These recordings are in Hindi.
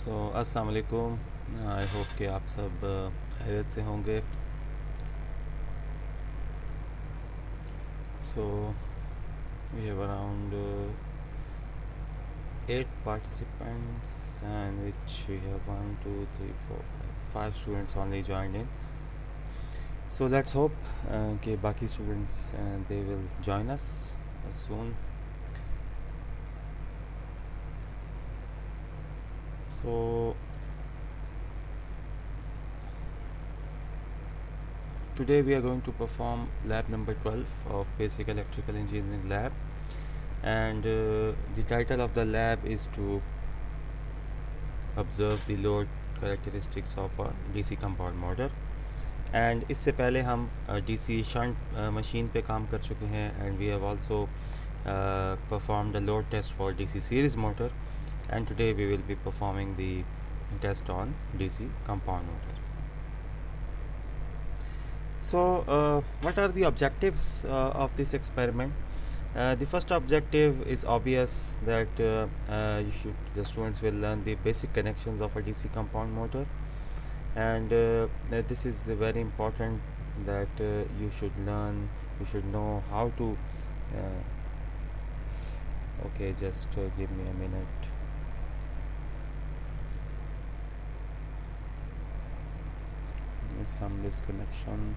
अस्सलाम वालेकुम। आई होप कि आप सब खैरियत से होंगे। So we have around 8 participants and which we have 1 2 3 4 5 students only joined in. So let's hope कि बाकी students they will join us soon. So today we are going to perform lab number 12 of basic electrical engineering lab, and the title of the lab is to observe the load characteristics of a DC compound motor. And इससे पहले हम DC शंट मशीन पे काम कर चुके हैं, and we have also performed the load test for DC series motor, and today we will be performing the test on DC compound motor. So what are the objectives of this experiment? The first objective is obvious, that the students will learn the basic connections of a DC compound motor, and this is very important that you should know how to okay, just give me a minute. Some disconnection.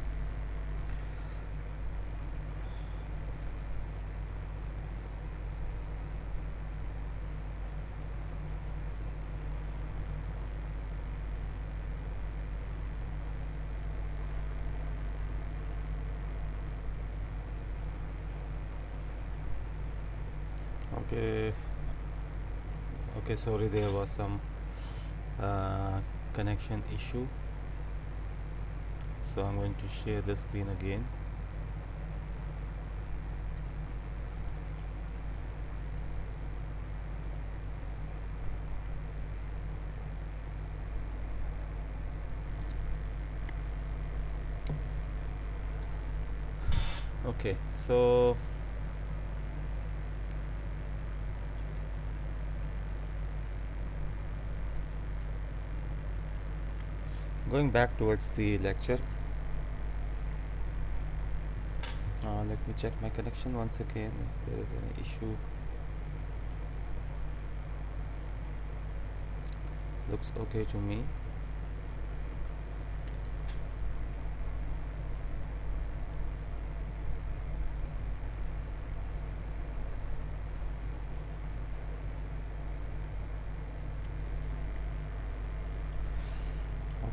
Okay, sorry, there was some connection issue, so I'm going to share the screen again. Okay, so going back towards the lecture, let me check my connection once again if there is any issue. Looks okay to me.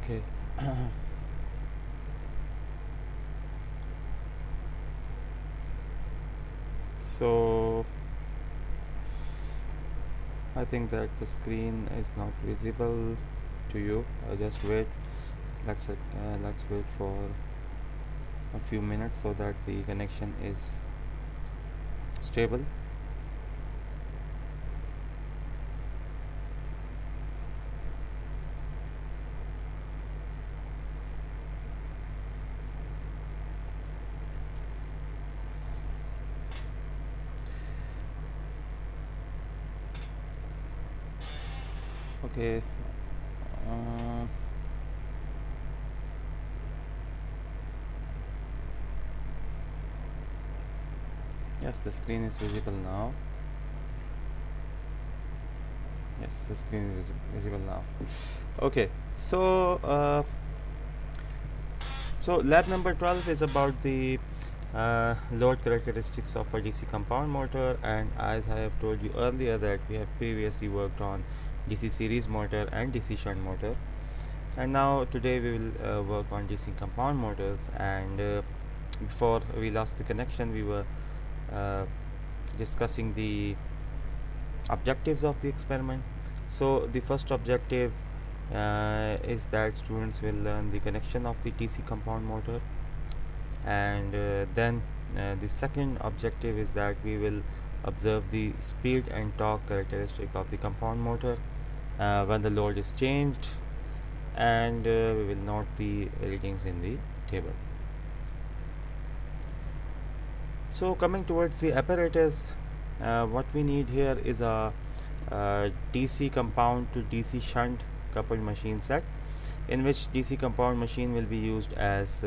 Okay. So I think that the screen is not visible to you. Just wait. Let's wait for a few minutes so that the connection is stable. Okay. Yes, the screen is visible now. Yes, the screen is visible now. Okay, so lab number 12 is about the load characteristics of a DC compound motor, and as I have told you earlier that we have previously worked on DC series motor and DC shunt motor, and now today we will work on DC compound motors. And before we lost the connection, we were discussing the objectives of the experiment. So the first objective is that students will learn the connection of the DC compound motor, and then the second objective is that we will observe the speed and torque characteristic of the compound motor when the load is changed, and we will note the readings in the table. So coming towards the apparatus, what we need here is a DC compound to DC shunt coupled machine set, in which DC compound machine will be used as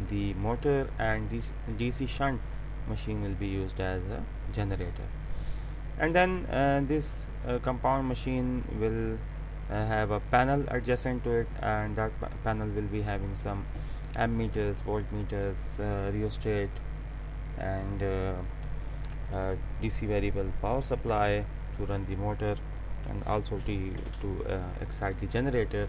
the motor, and this DC shunt machine will be used as a generator. And then this compound machine will have a panel adjacent to it, and that panel will be having some ammeters, voltmeters, rheostat, and DC variable power supply to run the motor, and also to excite the generator,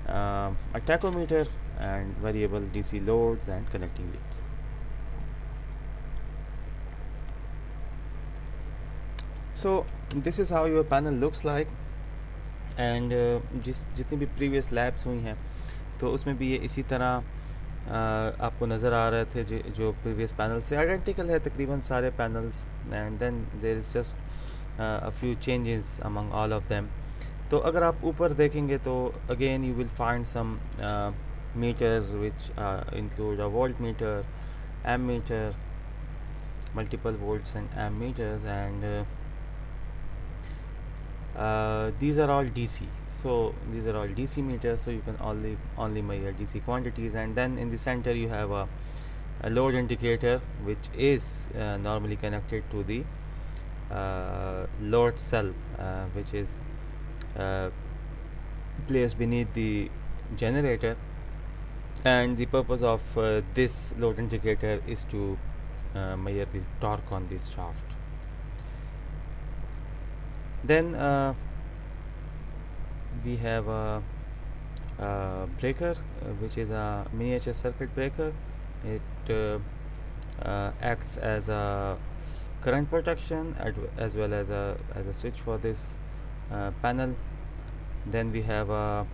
a tachometer, and variable DC loads and connecting leads. So this is how your panel looks like, and जितनी भी previous labs हुई हैं तो उसमें भी ये इसी तरह आपको नज़र आ रहे थे जो प्रीवियस पैनल से आइडेंटिकल है तकरीबन सारे panels, and then there is just a few changes among all of them. तो अगर आप ऊपर देखेंगे तो again you will find some meters which include a voltmeter, ammeter, multiple volts and ammeters, and these are all DC. So these are all DC meters, so you can only measure DC quantities. And then in the center you have a load indicator, which is normally connected to the load cell, which is placed beneath the generator, and the purpose of this load indicator is to measure the torque on this shaft. Then we have a breaker, which is a miniature circuit breaker. It acts as a current protection as well as a switch for this panel. Then we have a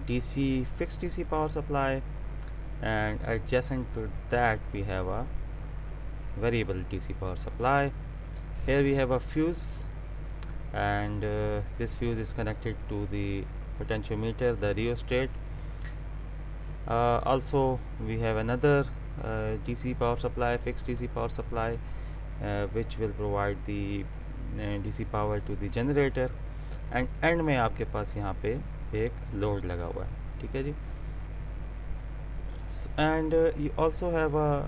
DC fixed DC power supply, and adjacent to that we have a variable DC power supply. Here we have a fuse, and this fuse is connected to the potentiometer, the rheostat. Also we have another DC power supply, fixed DC power supply, which will provide the DC power to the generator, and end में आपके पास यहाँ पे एक लोड लगा हुआ है. ठीक है जी. And you also have a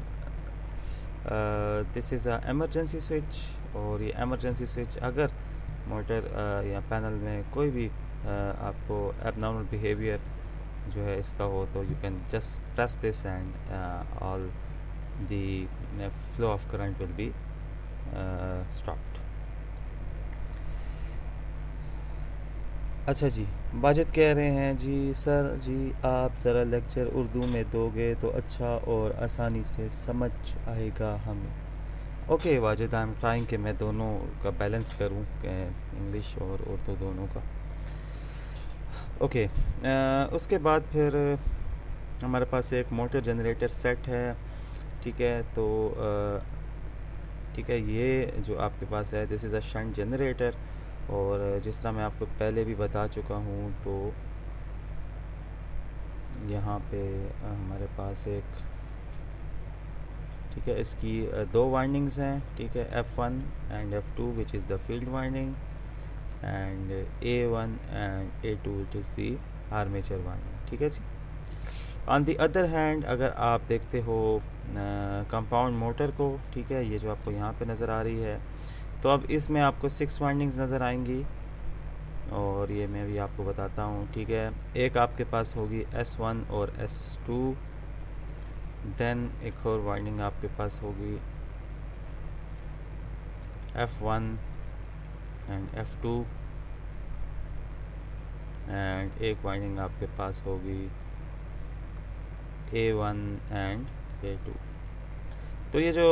this is a emergency switch, और ये emergency switch अगर मोटर या पैनल में कोई भी आपको abnormal behavior जो है इसका हो तो you can just press this and all the flow of current will be stopped. अच्छा जी, बाजिद कह रहे हैं जी सर जी आप ज़रा लेक्चर उर्दू में दोगे तो अच्छा और आसानी से समझ आएगा हमें. Okay Wajid, I am trying कि मैं दोनों का बैलेंस करूं, इंग्लिश और उर्दू दोनों का. ओके, उसके बाद फिर हमारे पास एक मोटर जनरेटर सेट है. ठीक है, तो ठीक है, ये जो आपके पास है this is a shunt generator, और जिस तरह मैं आपको पहले भी बता चुका हूँ तो यहाँ पे हमारे पास एक ठीक है इसकी दो वाइंडिंग्स हैं. ठीक है, F1 and F2 which is the field winding, and A1 and A2 which is the armature winding. ठीक है जी. ऑन द अदर हैंड अगर आप देखते हो कंपाउंड मोटर को, ठीक है, ये जो आपको यहाँ पे नज़र आ रही है, तो अब इसमें आपको 6 वाइंडिंग्स नज़र आएंगी, और ये मैं भी आपको बताता हूँ. ठीक है, एक आपके पास होगी S1 और S2, देन एक और वाइंडिंग आपके पास होगी F1 एंड F2, एंड एक वाइंडिंग आपके पास होगी A1 एंड A2. तो ये जो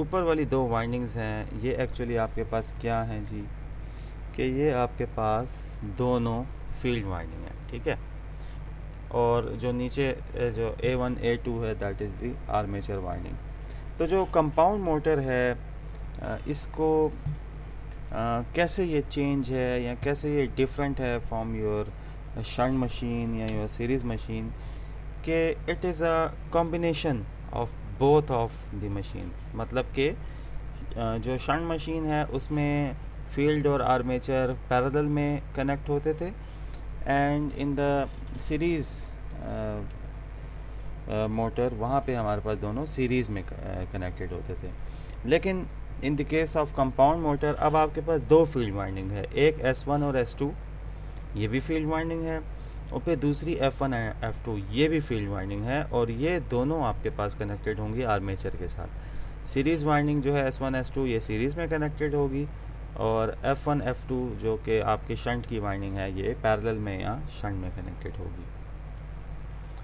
ऊपर वाली दो वाइंडिंग्स हैं ये एक्चुअली आपके पास क्या हैं जी, कि ये आपके पास दोनों फील्ड वाइंडिंग है. ठीक है, और जो नीचे जो A1 A2 है that is the armature winding. तो जो कंपाउंड मोटर है इसको कैसे ये चेंज है या कैसे ये डिफरेंट है फ्रॉम योर शंट मशीन या योर सीरीज़ मशीन, कि it is a combination of both of the machines. मतलब कि जो शंट मशीन है उसमें फील्ड और आर्मेचर पैरेलल में कनेक्ट होते थे, and in the series motor वहाँ पे हमारे पास दोनों सीरीज़ में कनेक्टेड होते थे। लेकिन in the case of compound motor अब आपके पास दो फील्ड वाइंडिंग है, एक S1 और S2 ये भी फील्ड वाइंडिंग है, और फिर दूसरी F1 F2 ये भी फील्ड वाइंडिंग है, और ये दोनों आपके पास कनेक्टेड होंगी आर्मेचर के साथ। सीरीज़ वाइंडिंग जो है S1 S2 ये सीरीज़ में कनेक्टेड होगी, और F1 F2 जो कि आपके शंट की वाइंडिंग है ये पैरेलल में या शंट में कनेक्टेड होगी।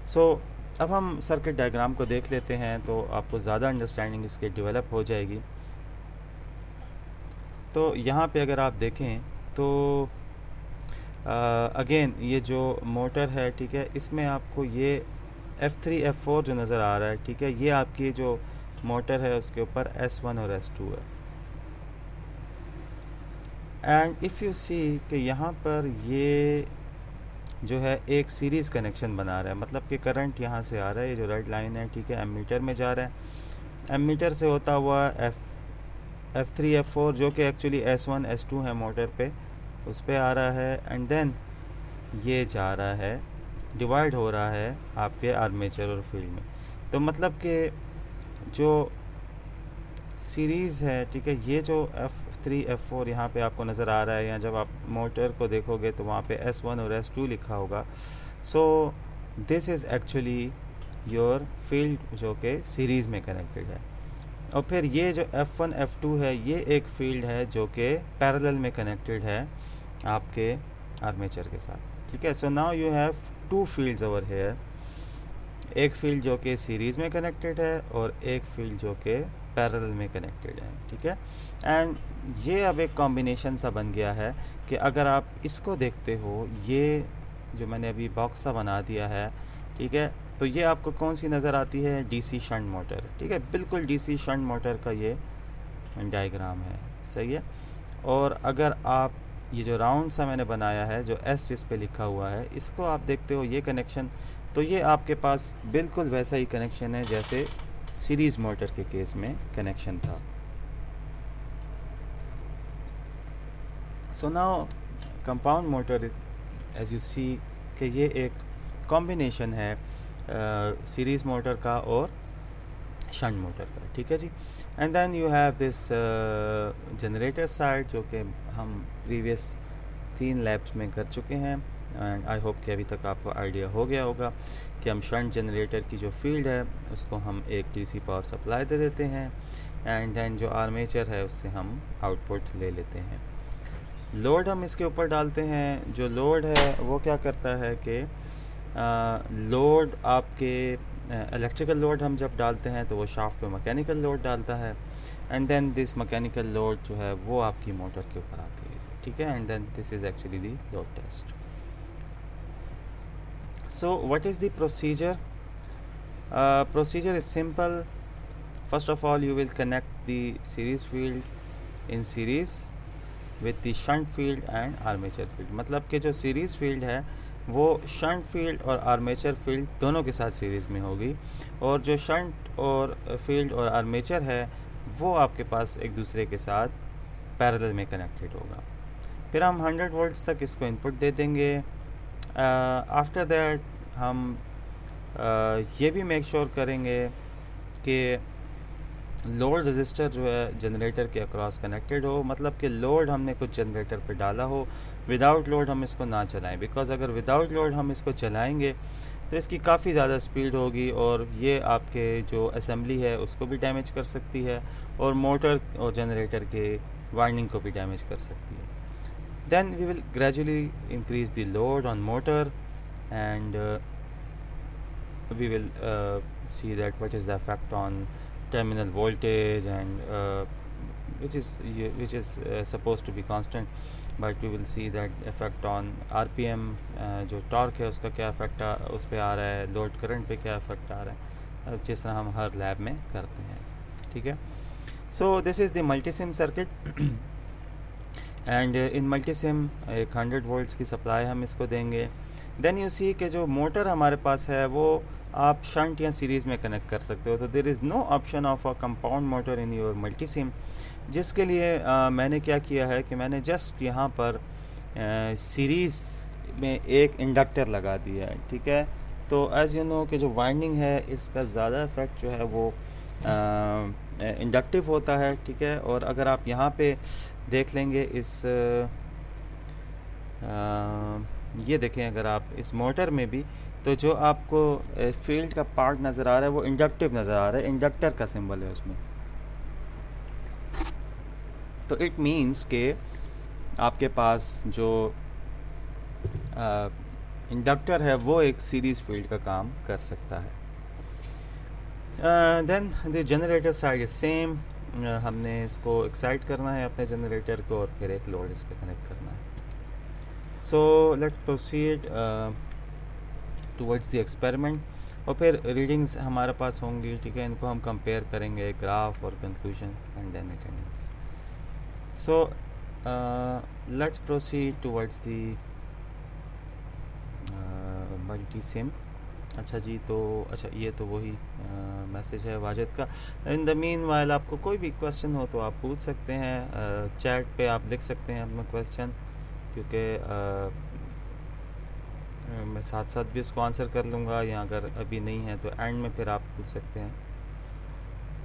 सो अब हम सर्किट डायग्राम को देख लेते हैं तो आपको ज़्यादा अंडरस्टैंडिंग इसके डेवलप हो जाएगी। तो यहाँ पे अगर आप देखें तो अगेन ये जो मोटर है, ठीक है, इसमें आपको ये F3 F4 जो नज़र आ रहा है, ठीक है, ये आपकी जो मोटर है उसके ऊपर S1 और S2 है। एंड इफ़ यू सी कि यहाँ पर ये जो है एक सीरीज़ कनेक्शन बना रहा है, मतलब कि करंट यहाँ से आ रहा है, ये जो रेड लाइन है, ठीक है, एमीटर में जा रहा है, एमीटर से होता हुआ F3 F4 जो कि एक्चुअली S1 S2 है मोटर पे, उस पे आ रहा है, एंड देन ये जा रहा है, डिवाइड हो रहा है आपके आर्मेचर और फील्ड में। तो मतलब कि जो सीरीज़ है, ठीक है, ये जो F3 F4 यहाँ पे आपको नज़र आ रहा है, या जब आप मोटर को देखोगे तो वहाँ पे S1 और S2 लिखा होगा। So this is actually your field जो कि सीरीज़ में कनेक्टेड है, और फिर ये जो F1 F2 है ये एक फील्ड है जो कि पैरेलल में कनेक्टेड है आपके आर्मेचर के साथ, ठीक है। So now you have two fields over here, एक फील्ड जो कि सीरीज़ में कनेक्टेड है और एक फील्ड जो कि पैरेलल में कनेक्टेड है, ठीक है। एंड ये अब एक कॉम्बिनेशन सा बन गया है कि अगर आप इसको देखते हो, ये जो मैंने अभी बॉक्स सा बना दिया है, ठीक है, तो ये आपको कौन सी नज़र आती है, डीसी शंट मोटर, ठीक है, बिल्कुल डीसी शंट मोटर का ये डायग्राम है, सही है। और अगर आप ये जो राउंड सा मैंने बनाया है, जो एस जिस पे लिखा हुआ है, इसको आप देखते हो ये कनेक्शन, तो ये आपके पास बिल्कुल वैसा ही कनेक्शन है जैसे सीरीज़ मोटर के केस में कनेक्शन था। So now compound motor as you see कि ये एक कॉम्बिनेशन है सीरीज़ मोटर का और शंट मोटर का, ठीक है जी। And then you have this generator side जो कि हम प्रीवियस 3 लैब्स में कर चुके हैं, एंड आई होप कि अभी तक आपको आइडिया हो गया होगा कि हम शंट जनरेटर की जो फील्ड है उसको हम एक डीसी पावर सप्लाई दे देते हैं, एंड देन जो आर्मेचर है उससे हम आउटपुट ले लेते हैं। लोड हम इसके ऊपर डालते हैं, जो लोड है वो क्या करता है कि लोड आपके इलेक्ट्रिकल लोड हम जब डालते हैं तो वो शाफ्ट पे मैकेनिकल लोड डालता है, and then this mechanical load जो है वो आपकी मोटर के ऊपर आती है, ठीक है। And then this is actually the load test. So what is the procedure? Procedure is simple. First of all, you will connect the series field in series with the shunt field and armature field. मतलब कि जो series field है वो शंट फील्ड और आर्मेचर फील्ड दोनों के साथ सीरीज़ में होगी, और जो शंट और फील्ड और आर्मेचर है वो आपके पास एक दूसरे के साथ पैरेलल में कनेक्टेड होगा। फिर हम 100 वोल्ट्स तक इसको इनपुट दे देंगे। आफ्टर दैट हम ये भी मेक श्योर करेंगे कि लोड रजिस्टर जो है जनरेटर के अक्रॉस कनेक्टेड हो, मतलब कि लोड हमने कुछ जनरेटर पे डाला हो, विदाउट लोड हम इसको ना चलाएं, बिकॉज़ अगर विदाउट लोड हम इसको चलाएंगे तो इसकी काफ़ी ज़्यादा स्पीड होगी और ये आपके जो असेंबली है उसको भी डैमेज कर सकती है और मोटर और जनरेटर के वाइंडिंग को भी डैमेज कर सकती है। Then we will gradually increase the load on motor and we will see that what is the effect on terminal voltage and which is supposed to be constant, but we will see that effect on RPM, जो टॉर्क है उसका क्या इफेक्ट उस पर आ रहा है, लोड करंट पे क्या इफेक्ट आ रहा है, जिस तरह हम हर लैब में करते हैं, ठीक है। So this is the Multisim circuit, and in Multisim एक 100 वोल्ट्स की सप्लाई हम इसको देंगे। देन यू सी कि जो मोटर हमारे पास है वो आप शंट या सीरीज़ में कनेक्ट कर सकते हो, तो there is no option of a compound motor in your Multisim, जिसके लिए मैंने क्या किया है कि मैंने जस्ट यहाँ पर सीरीज़ में एक इंडक्टर लगा दिया है, ठीक है। तो एज़ यू नो कि जो वाइंडिंग है इसका ज़्यादा इफ़ेक्ट जो है वो इंडक्टिव होता है, ठीक है। और अगर आप यहाँ पे देख लेंगे इस ये देखें, अगर आप इस मोटर में भी, तो जो आपको फील्ड का पार्ट नज़र आ रहा है वो इंडक्टिव नज़र आ रहा है, इंडक्टर का सिंबल है उसमें। तो इट मीन्स के आपके पास जो इंडक्टर है वो एक सीरीज़ फील्ड का काम कर सकता है। Then the generator side is same, हमने इसको एक्साइट करना है अपने जनरेटर को और फिर एक लोड इस पर कनेक्ट करना है। सो let's proceed towards the experiment, और फिर रीडिंग्स हमारे पास होंगी, ठीक है। इनको हम कंपेयर करेंगे, ग्राफ और conclusion and then attendance. So let's proceed towards the Multisim. अच्छा जी, तो अच्छा ये तो वही मैसेज है वाजिद का। इन द मीन वाइल आपको कोई भी क्वेश्चन हो तो आप पूछ सकते हैं, चैट पे आप लिख सकते हैं अपना क्वेश्चन, क्योंकि मैं साथ साथ भी उसको आंसर कर लूँगा, या अगर अभी नहीं है तो एंड में फिर आप पूछ सकते हैं।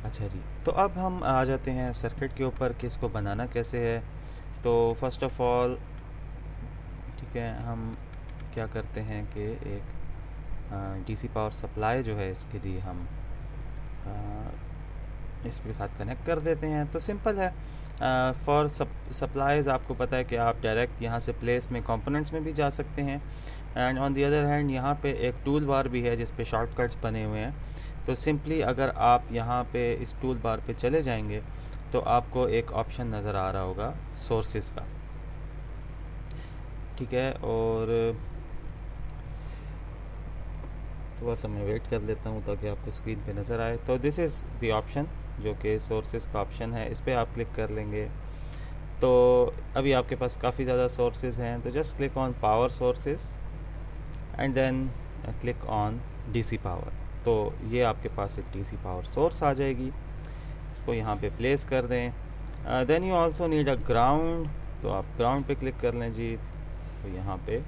अच्छा जी, तो अब हम आ जाते हैं सर्किट के ऊपर कि इसको बनाना कैसे है। तो फर्स्ट ऑफ ऑल, ठीक है, हम क्या करते हैं कि एक डीसी पावर सप्लाई जो है इसके लिए हम इसके साथ कनेक्ट कर देते हैं। तो सिंपल है, फॉर सप्लाईज़ आपको पता है कि आप डायरेक्ट यहाँ से प्लेस में कंपोनेंट्स में भी जा सकते हैं, and on the other hand यहाँ पे एक टूल बार भी है जिस पे शॉर्टकट्स बने हुए हैं। तो सिंपली अगर आप यहाँ पे इस टूल बार पे चले जाएंगे तो आपको एक ऑप्शन नज़र आ रहा होगा सोर्सेस का, ठीक है। और थोड़ा सा मैं वेट कर लेता हूँ ताकि आपको स्क्रीन पे नज़र आए। तो दिस इज़ द ऑप्शन जो कि सोर्सेस का ऑप्शन है, इस पर आप क्लिक कर लेंगे तो अभी आपके पास काफ़ी ज़्यादा सोर्सेज हैं। तो just click on power sources and then click on DC power. तो ये आपके पास एक डीसी पावर सोर्स आ जाएगी, इसको यहाँ पे प्लेस कर दें। Then you also need a ground, तो आप ग्राउंड पे क्लिक कर लें जी, तो यहाँ पे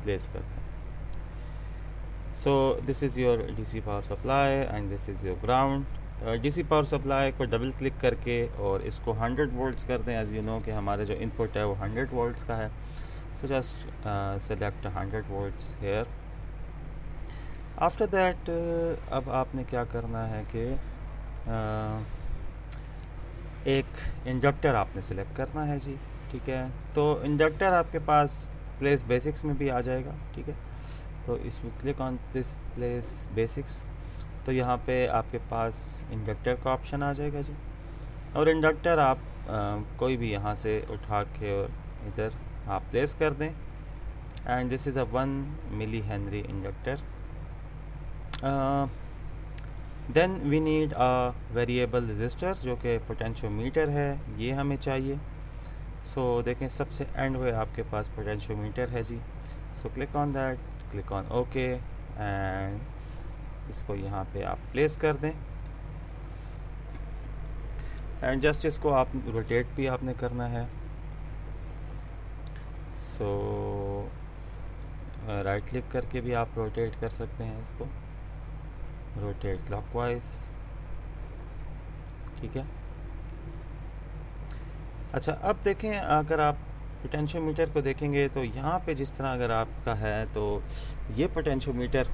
प्लेस कर दें। So this is your DC power supply and this is your ground. DC power supply को डबल क्लिक करके और इसको 100 वोल्ट्स कर दें। एज़ यू नो कि हमारे जो इनपुट है वो 100 वोल्ट्स का है। So just select 100 volts here. After that अब आपने क्या करना है कि एक इंडक्टर आपने सेलेक्ट करना है जी, ठीक है। तो इंडक्टर आपके पास प्लेस बेसिक्स में भी आ जाएगा, ठीक है। तो इसमें क्लिक ऑन प्लेस बेसिक्स, तो यहाँ पे आपके पास इंडक्टर का ऑप्शन आ जाएगा जी। और इंडक्टर आप कोई भी यहाँ से उठा के और इधर आप प्लेस कर दें। And this is a 1 milli henry inductor. Then we need a variable resistor जो कि पोटेंशियोमीटर है, ये हमें चाहिए। सो देखें सबसे एंड में आपके पास पोटेंशियोमीटर है जी। So click on that, click on okay and इसको यहाँ पे आप प्लेस कर दें। एंड जस्ट इसको आप रोटेट भी आपने करना है। सो राइट क्लिक करके भी आप रोटेट कर सकते हैं इसको, रोटेट क्लॉकवाइज, ठीक है। अच्छा, अब देखें अगर आप पोटेंशियोमीटर को देखेंगे तो यहाँ पे जिस तरह अगर आपका है तो ये पोटेंशियोमीटर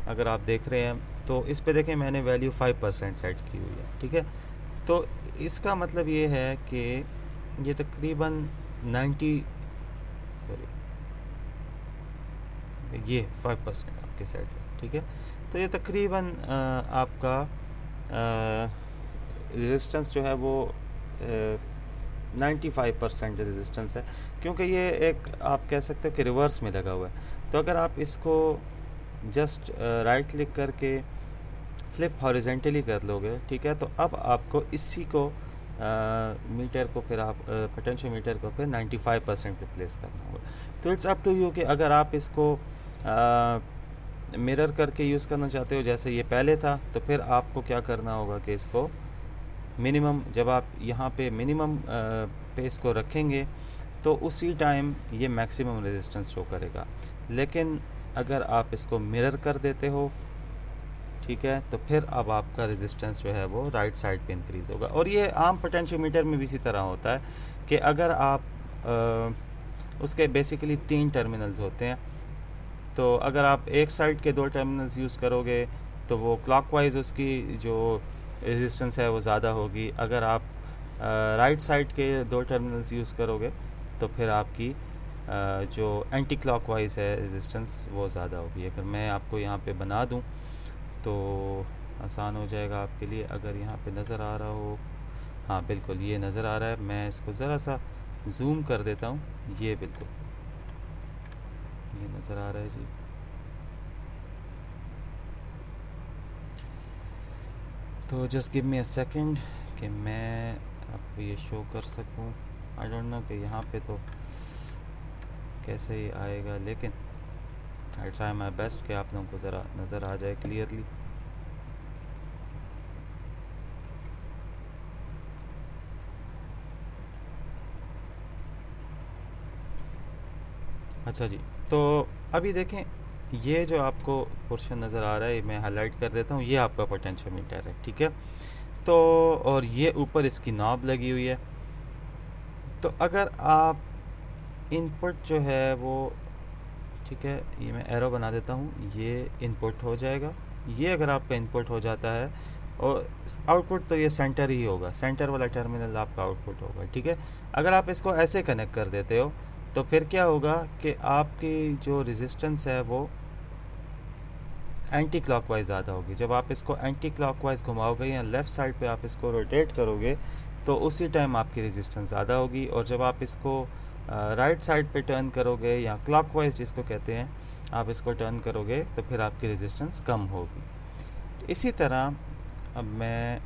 अगर आप देख रहे हैं तो इस पे देखें मैंने वैल्यू 5% सेट की हुई है, ठीक है। तो इसका मतलब ये है कि ये तकरीबन 90 ये 5% आपके सेट है, ठीक है। तो ये तकरीबन आपका रेजिस्टेंस जो है वो 95% रेजिस्टेंस है, क्योंकि ये एक आप कह सकते हो कि रिवर्स में लगा हुआ है। तो अगर आप इसको जस्ट राइट क्लिक करके फ्लिप हॉरिजेंटली कर लोगे, ठीक है, तो अब आपको इसी को मीटर को फिर आप पोटेंशियोमीटर को फिर 95% पे प्लेस करना होगा। तो इट्स अप टू यू कि अगर आप इसको मिरर करके यूज़ करना चाहते हो जैसे ये पहले था, तो फिर आपको क्या करना होगा कि इसको मिनिमम, जब आप यहाँ पे मिनिमम पेस को रखेंगे तो उसी टाइम ये मैक्सिमम रेजिस्टेंस शो करेगा। लेकिन अगर आप इसको मिरर कर देते हो, ठीक है, तो फिर अब आपका रेजिस्टेंस जो है वो राइट साइड पे इंक्रीज़ होगा। और ये आम पोटेंशियोमीटर में भी इसी तरह होता है कि अगर आप उसके बेसिकली 3 टर्मिनल्स होते हैं, तो अगर आप एक साइड के 2 टर्मिनल्स यूज़ करोगे तो वो क्लॉकवाइज उसकी जो रेजिस्टेंस है वो ज़्यादा होगी। अगर आप राइट साइड के 2 टर्मिनल्स यूज़ करोगे तो फिर आपकी जो एंटी क्लॉकवाइज है रेजिस्टेंस वो ज़्यादा होगी। अगर मैं आपको यहाँ पे बना दूँ तो आसान हो जाएगा आपके लिए। अगर यहाँ पे नज़र आ रहा हो, हाँ बिल्कुल ये नज़र आ रहा है, मैं इसको ज़रा सा जूम कर देता हूँ, ये बिल्कुल ये नज़र आ रहा है जी। तो just give me a second कि मैं आपको ये शो कर सकूं। आई डोंट नो कि यहाँ पे तो कैसे ही आएगा, लेकिन आई ट्राई माई बेस्ट कि आप लोगों को ज़रा नज़र आ जाए क्लियरली। अच्छा जी, तो अभी देखें ये जो आपको पोर्शन नज़र आ रहा है, मैं हाईलाइट कर देता हूँ, ये आपका पोटेंशियोमीटर है, ठीक है। तो और ये ऊपर इसकी नॉब लगी हुई है। तो अगर आप इनपुट जो है वो, ठीक है, ये मैं एरो बना देता हूँ, ये इनपुट हो जाएगा। ये अगर आपका इनपुट हो जाता है और आउटपुट तो ये सेंटर ही होगा, सेंटर वाला टर्मिनल आपका आउटपुट होगा, ठीक है। अगर आप इसको ऐसे कनेक्ट कर देते हो तो फिर क्या होगा कि आपकी जो रेजिस्टेंस है वो एंटी क्लॉकवाइज ज़्यादा होगी। जब आप इसको एंटी क्लॉकवाइज घुमाओगे या लेफ़्ट साइड पे आप इसको रोटेट करोगे तो उसी टाइम आपकी रेजिस्टेंस ज़्यादा होगी। और जब आप इसको राइट साइड पे टर्न करोगे या क्लॉकवाइज जिसको कहते हैं, आप इसको टर्न करोगे तो फिर आपकी रेजिस्टेंस कम होगी। इसी तरह अब मैं,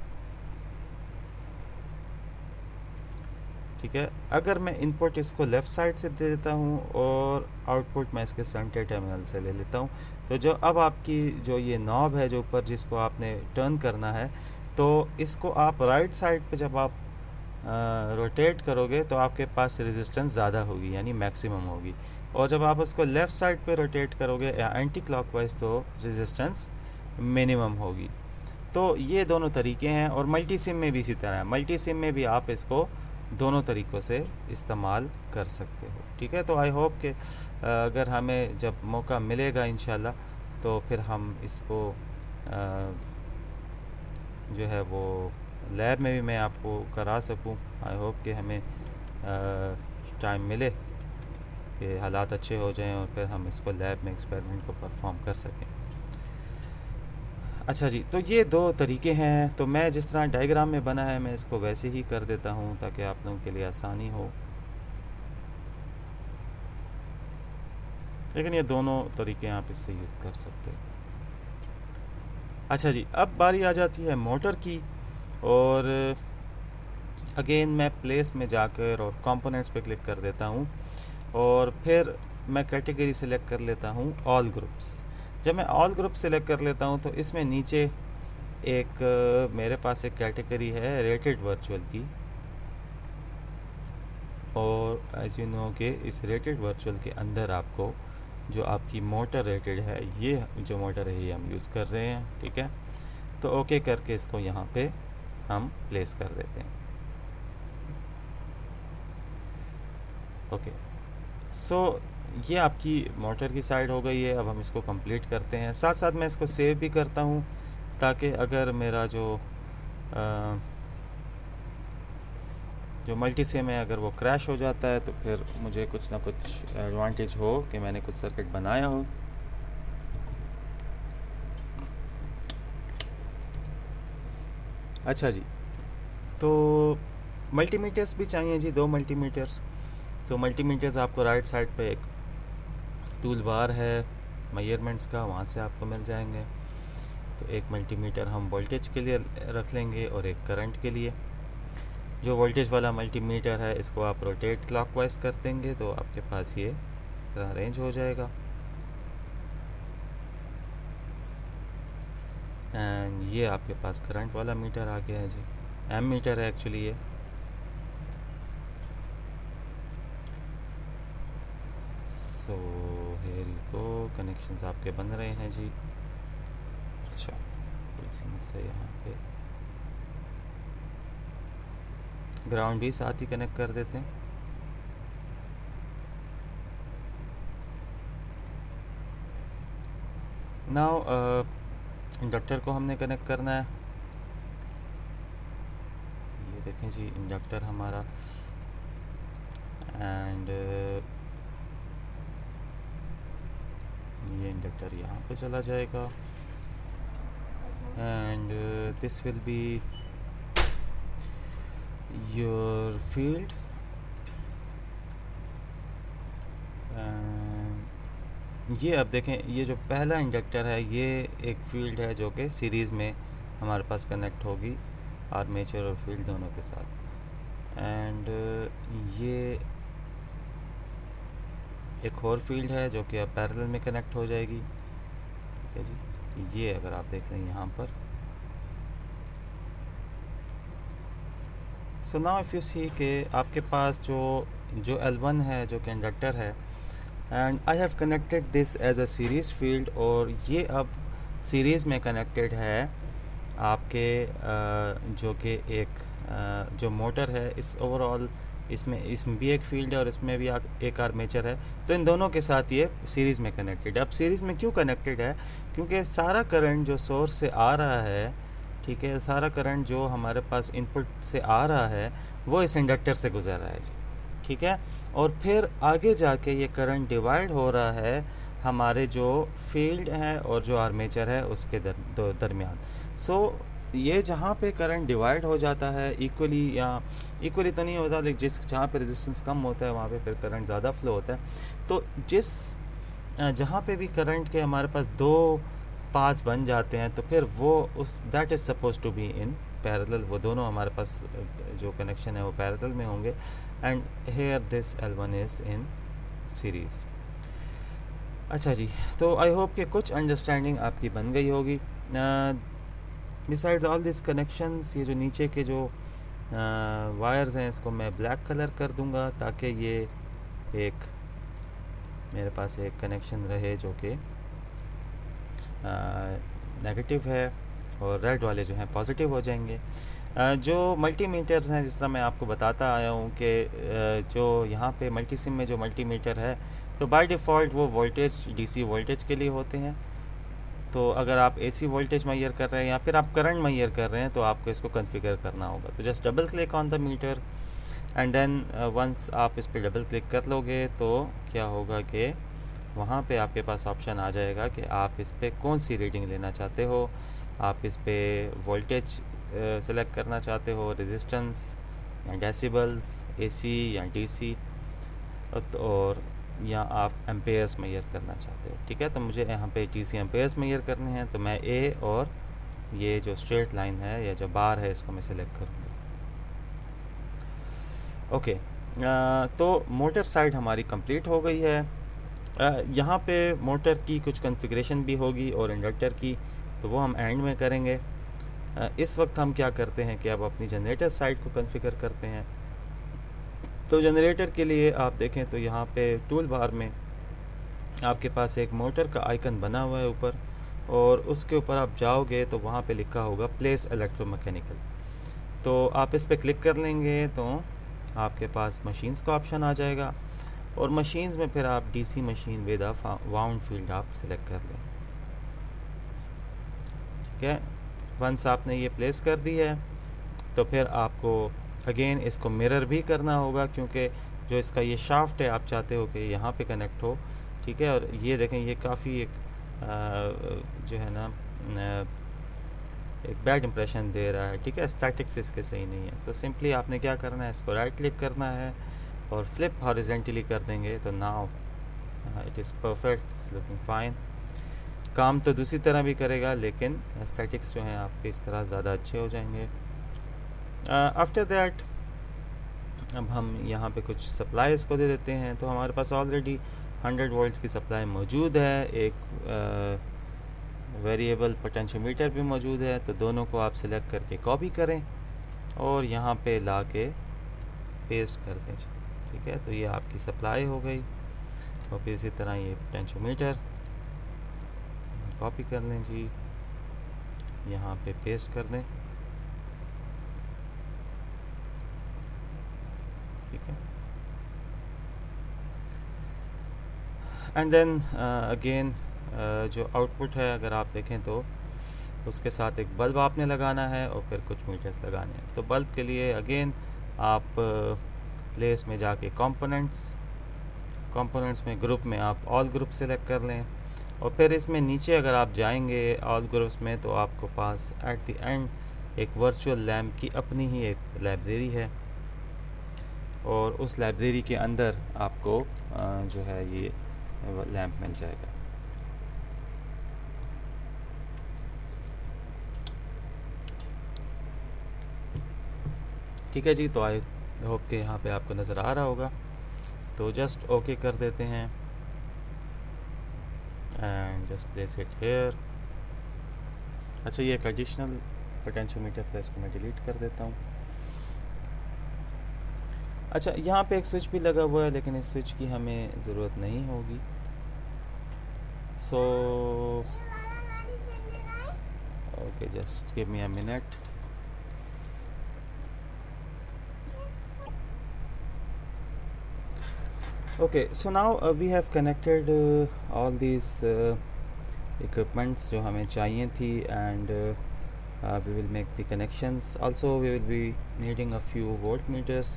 ठीक है, अगर मैं इनपुट इसको लेफ़्ट साइड से दे देता हूँ और आउटपुट मैं इसके सेंटर टर्मिनल से ले लेता हूँ, तो जो अब आपकी जो ये नॉब है जो ऊपर जिसको आपने टर्न करना है, तो इसको आप राइट साइड पे जब आप रोटेट करोगे तो आपके पास रेजिस्टेंस ज़्यादा होगी, यानी मैक्सिमम होगी। और जब आप उसको लेफ़्ट साइड पे रोटेट करोगे या एंटी क्लॉकवाइज तो रेजिस्टेंस मिनिमम होगी। तो ये दोनों तरीके हैं। और मल्टी सिम में भी इसी तरह है, मल्टी सिम में भी आप इसको दोनों तरीक़ों से इस्तेमाल कर सकते हो, ठीक है। तो आई होप कि अगर हमें जब मौका मिलेगा इंशाल्लाह तो फिर हम इसको जो है वो लैब में भी मैं आपको करा सकूं। आई होप कि हमें टाइम मिले कि हालात अच्छे हो जाएं और फिर हम इसको लैब में एक्सपेरिमेंट को परफॉर्म कर सकें। अच्छा जी, तो ये 2 तरीके हैं। तो मैं जिस तरह डायग्राम में बना है मैं इसको वैसे ही कर देता हूँ ताकि आप लोगों के लिए आसानी हो। लेकिन ये दोनों तरीके आप इससे यूज़ कर सकते हो। अच्छा जी, अब बारी आ जाती है मोटर की। और अगेन मैं प्लेस में जाकर और कंपोनेंट्स पे क्लिक कर देता हूँ और फिर मैं कैटेगरी सेलेक्ट कर लेता हूँ ऑल ग्रुप्स। जब मैं ऑल ग्रुप सेलेक्ट कर लेता हूँ तो इसमें नीचे एक मेरे पास एक कैटेगरी है रेटेड वर्चुअल की। और एज यू नो कि इस रेटेड वर्चुअल के अंदर आपको जो आपकी मोटर रेटेड है, ये जो मोटर है ये हम यूज़ कर रहे हैं, ठीक है। तो ओके करके इसको यहाँ पे हम प्लेस कर देते हैं। ओके, सो ये आपकी मोटर की साइड हो गई है। अब हम इसको कंप्लीट करते हैं। साथ साथ मैं इसको सेव भी करता हूँ ताकि अगर मेरा जो मल्टी सिम है अगर वो क्रैश हो जाता है तो फिर मुझे कुछ ना कुछ एडवांटेज हो कि मैंने कुछ सर्किट बनाया हो। अच्छा जी, तो मल्टीमीटर्स भी चाहिए जी, 2 मल्टीमीटर्स। तो मल्टीमीटर्स आपको राइट साइड पे एक टूल बार है मेजरमेंट्स का, वहाँ से आपको मिल जाएंगे। तो एक मल्टीमीटर हम वोल्टेज के लिए रख लेंगे और एक करंट के लिए। जो वोल्टेज वाला मल्टीमीटर है इसको आप रोटेट क्लॉकवाइज कर देंगे तो आपके पास ये इस तरह अरेंज हो जाएगा। एंड ये आपके पास करंट वाला मीटर आ गया है जी। एम मीटर है एक्चुअली ये। So here you go, connections आपके बन रहे हैं जी। अच्छा, से यहाँ पे ग्राउंड भी साथ ही कनेक्ट कर देते हैं। नाउ इंडक्टर को हमने कनेक्ट करना है। ये देखें जी इंडक्टर हमारा, एंड ये इंडक्टर यहाँ पे चला जाएगा, and this will be your field, ये अब देखें ये जो पहला इंडक्टर है ये एक फील्ड है जो कि सीरीज़ में हमारे पास कनेक्ट होगी आर्मेचर और फील्ड दोनों के साथ, एंड ये एक और फील्ड है जो कि अब पैरेलल में कनेक्ट हो जाएगी। ठीक है जी, ये अगर आप देख लें यहाँ पर, so now if you see के आपके पास जो L1 है जो कि इंडक्टर है, and I have connected this as a series field, और ये अब सीरीज़ में कनेक्टेड है आपके जो कि एक जो मोटर है, इस ओवरऑल इसमें भी एक फील्ड है और इसमें भी एक आर्मेचर है, तो इन दोनों के साथ ये सीरीज़ में कनेक्टेड है। अब सीरीज़ में क्यों कनेक्टेड है? क्योंकि सारा करंट जो सोर्स से आ रहा है, ठीक है, सारा करंट जो हमारे पास इनपुट से आ रहा है वो इस इंडक्टर से गुजर रहा है जी। ठीक है, और फिर आगे जाके ये करंट डिवाइड हो रहा है हमारे जो फील्ड है और जो आर्मेचर है उसके दरमियान। सो ये जहाँ पे करंट डिवाइड हो जाता है इक्वली, या इक्वली तो नहीं होता, लेकिन जहाँ पे रेजिस्टेंस कम होता है वहाँ पे फिर करंट ज़्यादा फ्लो होता है। तो जहाँ पे भी करंट के हमारे पास दो पाथ्स बन जाते हैं तो फिर वो that is suppose to be in parallel, वो दोनों हमारे पास जो कनेक्शन है वो पैरेलल में होंगे, and here this L1 is in series. अच्छा जी, तो आई होप कि कुछ अंडरस्टैंडिंग आपकी बन गई होगी। बिसाइड्स ऑल दिस कनेक्शंस, ये जो नीचे के जो वायर्स हैं इसको मैं ब्लैक कलर कर दूंगा ताकि ये एक मेरे पास एक कनेक्शन रहे जो कि नेगेटिव है, और रेड वाले जो हैं पॉजिटिव हो जाएंगे। जो मल्टीमीटर्स हैं, जिस तरह मैं आपको बताता आया हूँ कि जो यहाँ पे मल्टीसिम में जो मल्टीमीटर है तो बाय डिफ़ॉल्ट वो वोल्टेज डीसी वोल्टेज के लिए होते हैं। तो अगर आप एसी वोल्टेज मेजर कर रहे हैं या फिर आप करंट मेजर कर रहे हैं तो आपको इसको कॉन्फ़िगर करना होगा। तो just double click on the meter, and then once आप इस पर डबल क्लिक कर लोगे तो क्या होगा कि वहाँ पे आपके पास ऑप्शन आ जाएगा कि आप इस पर कौन सी रीडिंग लेना चाहते हो। आप इस पर वोल्टेज सेलेक्ट करना चाहते हो, रेजिस्टेंस या डेसिबल्स, एसी या डीसी, और या आप एम्पेयर्स मेजर करना चाहते हो। ठीक है, तो मुझे यहाँ पे डीसी एम्पेयर्स मेजर करने हैं, तो मैं ए और ये जो स्ट्रेट लाइन है या जो बार है इसको मैं सेलेक्ट करूँगा। ओके, तो मोटर साइड हमारी कंप्लीट हो गई है। यहाँ पे मोटर की कुछ कॉन्फ़िगरेशन भी होगी और इंडक्टर की, तो वो हम एंड में करेंगे। इस वक्त हम क्या करते हैं कि अब अपनी जनरेटर साइड को कॉन्फ़िगर करते हैं। तो जनरेटर के लिए आप देखें तो यहाँ पे टूल बार में आपके पास एक मोटर का आइकन बना हुआ है ऊपर, और उसके ऊपर आप जाओगे तो वहाँ पे लिखा होगा प्लेस इलेक्ट्रोमैकेनिकल। तो आप इस पर क्लिक कर लेंगे तो आपके पास मशीन्स का ऑप्शन आ जाएगा, और मशीन्स में फिर आप DC machine with a wound field आप सेलेक्ट कर लें। ठीक है, वंस आपने ये प्लेस कर दी है तो फिर आपको अगेन इसको मिरर भी करना होगा, क्योंकि जो इसका ये शाफ्ट है आप चाहते हो कि यहाँ पे कनेक्ट हो। ठीक है, और ये देखें ये काफ़ी एक जो है ना एक बैड इंप्रेशन दे रहा है। ठीक है, स्टैटिक्स इसके सही नहीं है। तो सिंपली आपने क्या करना है, इसको राइट क्लिक करना है और फ्लिप हॉरिजेंटली कर देंगे, तो now it is perfect, it's looking fine. काम तो दूसरी तरह भी करेगा, लेकिन एस्थेटिक्स जो हैं आपके इस तरह ज़्यादा अच्छे हो जाएंगे। आफ्टर दैट अब हम यहाँ पे कुछ सप्लाईज़ को दे देते हैं। तो हमारे पास ऑलरेडी 100 वोल्ट्स की सप्लाई मौजूद है, एक वेरिएबल पोटेंशियोमीटर भी मौजूद है, तो दोनों को आप सिलेक्ट करके कॉपी करें। और यहाँ पे ला के पेस्ट कर दें। ठीक है, तो ये आपकी सप्लाई हो गई। और फिर इसी तरह ये पोटेंशियोमीटर कॉपी कर लें जी, यहाँ पे पेस्ट कर दें। ठीक है, एंड देन अगेन जो आउटपुट है अगर आप देखें तो उसके साथ एक बल्ब आपने लगाना है और फिर कुछ मीटर्स लगाने हैं। तो बल्ब के लिए अगेन आप प्लेस में जाके कंपोनेंट्स में ग्रुप में आप ऑल ग्रुप सेलेक्ट कर लें। और फिर इसमें नीचे अगर आप जाएंगे ऑल ग्रुप्स में तो आपको पास एट द एंड एक वर्चुअल लैम्प की अपनी ही एक लाइब्रेरी है, और उस लाइब्रेरी के अंदर आपको जो है ये लैम्प मिल जाएगा। ठीक है जी, तो आई होप के यहाँ पे आपको नज़र आ रहा होगा। तो जस्ट ओके कर देते हैं and just place it here. अच्छा, ये एक एडिशनल पोटेंशियोमीटर था, इसको मैं डिलीट कर देता हूँ। अच्छा, यहाँ पे एक स्विच भी लगा हुआ है लेकिन इस स्विच की हमें ज़रूरत नहीं होगी। So okay, just give me a minute. Okay, so now we have connected all these equipments जो हमें चाहिए थी, and we will make the connections. Also we will be needing a few voltmeters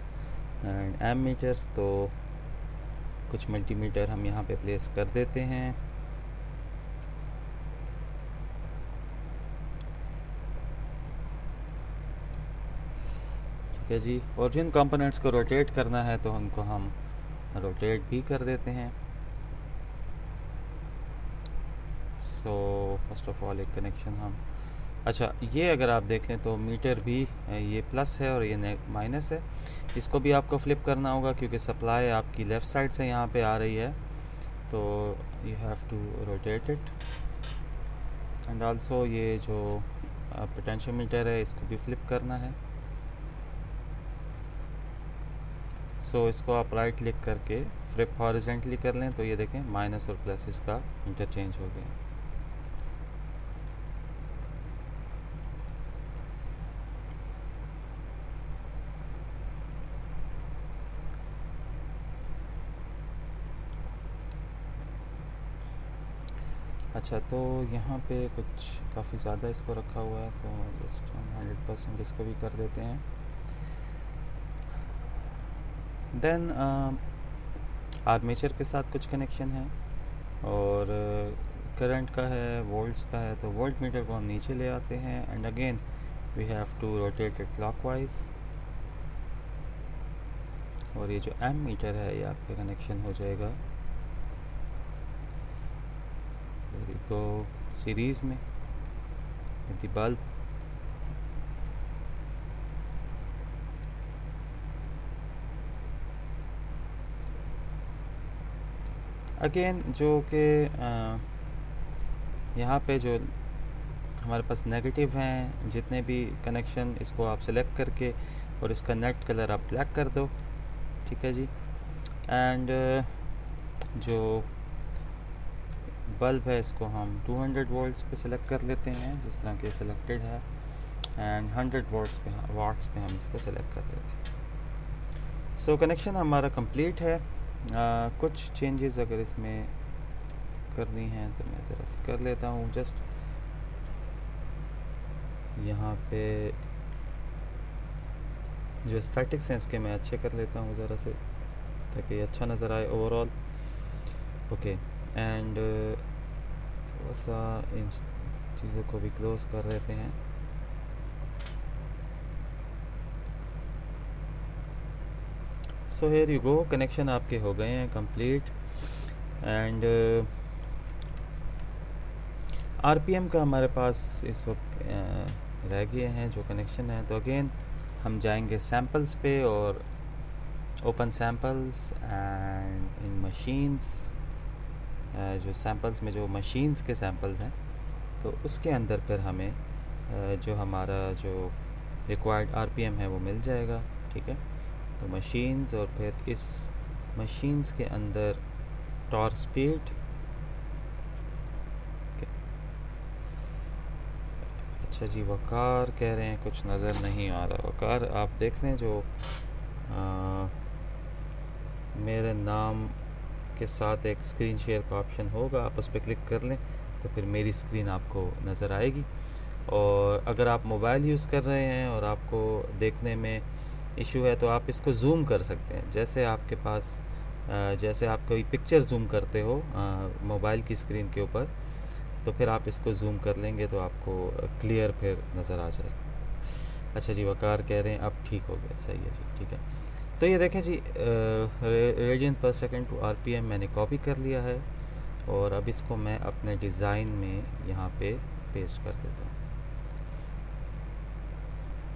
and ammeters, तो कुछ मल्टीमीटर हम यहाँ पे प्लेस कर देते हैं। ठीक है जी, और जिन कंपोनेंट्स को रोटेट करना है तो उनको हम रोटेट भी कर देते हैं। सो फर्स्ट ऑफ ऑल एक कनेक्शन हम, अच्छा ये अगर आप देख लें तो मीटर भी ये प्लस है और ये माइनस है। इसको भी आपको फ्लिप करना होगा क्योंकि सप्लाई आपकी लेफ़्ट साइड से यहाँ पे आ रही है, तो you have to rotate it. And also ये जो पोटेंशियोमीटर है इसको भी फ्लिप करना है। सो इसको आप राइट क्लिक करके फ्लिप हॉरिजेंटली कर लें तो ये देखें माइनस और प्लस इसका इंटरचेंज हो गया। अच्छा, तो यहाँ पे कुछ काफ़ी ज़्यादा इसको रखा हुआ है, तो जस्ट हम 100% इसको भी कर देते हैं। देन आर्मेचर के साथ कुछ कनेक्शन है और करंट का है, वोल्ट्स का है, तो वोल्ट मीटर को हम नीचे ले आते हैं and again we have to rotate it clockwise. और ये जो एम मीटर है ये आपका कनेक्शन हो जाएगा को सीरीज़ में द बल्ब। अगेन जो कि यहाँ पे जो हमारे पास नेगेटिव हैं जितने भी कनेक्शन, इसको आप सेलेक्ट करके और इसका नेट कलर आप ब्लैक कर दो। ठीक है जी, एंड जो बल्ब है इसको हम 200 वोल्ट्स पे सेलेक्ट कर लेते हैं जिस तरह के सिलेक्टेड है, एंड 100 वाट्स पे हम इसको सेलेक्ट कर लेते हैं। सो कनेक्शन हमारा कंप्लीट है। कुछ चेंजेस अगर इसमें करनी है तो मैं ज़रा सी कर लेता हूँ। जस्ट यहाँ पे जो एस्थेटिक्स हैं इसके मैं अच्छे कर लेता हूँ ज़रा से ताकि अच्छा नज़र आए ओवरऑल। ओके, एंड थोड़ा सा इन चीज़ों को भी क्लोज कर देते हैं। So here you go, connection आपके हो गए हैं कंप्लीट। एंड आरपीएम का हमारे पास इस वक्त रह गए हैं जो कनेक्शन है, तो अगेन हम जाएंगे सैम्पल्स पे और open samples and in machines. जो सैम्पल्स में जो मशीन्स के सैम्पल्स हैं तो उसके अंदर फिर हमें जो हमारा जो रिक्वायर्ड आरपीएम है वो मिल जाएगा, ठीक है। तो मशीन्स और फिर इस मशीन्स के अंदर टॉर्क स्पीड, अच्छा जी। वकार कह रहे हैं कुछ नज़र नहीं आ रहा। वकार आप देख लें, जो मेरे नाम के साथ एक स्क्रीन शेयर का ऑप्शन होगा, आप उस पर क्लिक कर लें तो फिर मेरी स्क्रीन आपको नज़र आएगी। और अगर आप मोबाइल यूज़ कर रहे हैं और आपको देखने में इशू है तो आप इसको ज़ूम कर सकते हैं। जैसे आपके पास जैसे आप कोई पिक्चर ज़ूम करते हो मोबाइल की स्क्रीन के ऊपर, तो फिर आप इसको ज़ूम कर लेंगे तो आपको क्लियर फिर नज़र आ जाएगा। अच्छा जी, वकार कह रहे हैं अब ठीक हो गया, सही है जी, ठीक है। तो ये देखें जी, रेडियन पर सेकंड टू आरपीएम मैंने कॉपी कर लिया है और अब इसको मैं अपने डिज़ाइन में यहाँ पे पेस्ट कर देता हूँ,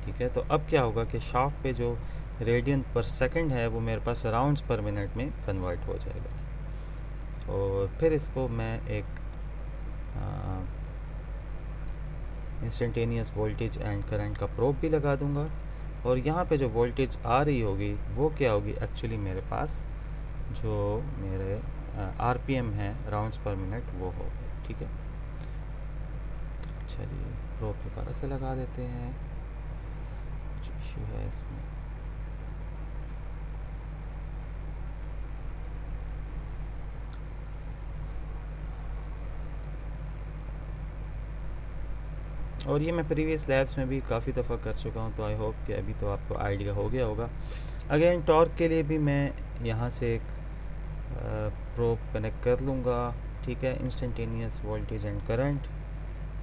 ठीक है। तो अब क्या होगा कि शाफ्ट पे जो रेडियन पर सेकंड है वो मेरे पास राउंड्स पर मिनट में कन्वर्ट हो जाएगा। और फिर इसको मैं एक इंस्टेंटेनियस वोल्टेज एंड करंट का प्रोब भी लगा दूंगा। और यहाँ पे जो वोल्टेज आ रही होगी वो क्या होगी, एक्चुअली मेरे पास जो मेरे आरपीएम है राउंड्स पर मिनट वो होगा, ठीक है। चलिए प्रोब दोबारा से लगा देते हैं, कुछ इशू है इसमें। और ये मैं प्रीवियस लैब्स में भी काफ़ी दफ़ा कर चुका हूँ, तो आई होप कि अभी तो आपको आइडिया हो गया होगा। अगेन टॉर्क के लिए भी मैं यहाँ से एक प्रोब कनेक्ट कर लूँगा, ठीक है। इंस्टेंटेनियस वोल्टेज एंड करंट,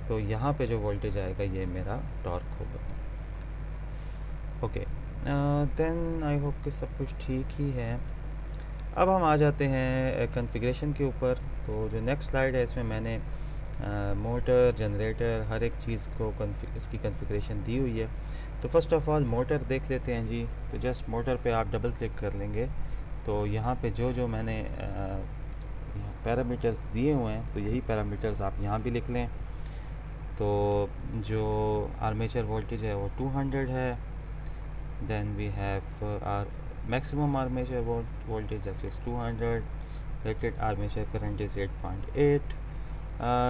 तो यहाँ पे जो वोल्टेज आएगा ये मेरा टॉर्क होगा। ओके, देन आई होप कि सब कुछ ठीक ही है। अब हम आ जाते हैं कॉन्फ़िगरेशन के ऊपर। तो जो नेक्स्ट स्लाइड है इसमें मैंने मोटर, जनरेटर, हर एक चीज़ को इसकी कॉन्फ़िगरेशन दी हुई है। तो फर्स्ट ऑफ़ ऑल मोटर देख लेते हैं जी। तो जस्ट मोटर पे आप डबल क्लिक कर लेंगे तो यहाँ पे जो मैंने पैरामीटर्स दिए हुए हैं तो यही पैरामीटर्स आप यहाँ भी लिख लें। तो जो आर्मेचर वोल्टेज है वो 200 है। Then we have are maximum armature voltage, that is 200. Rated armature current is 8.8.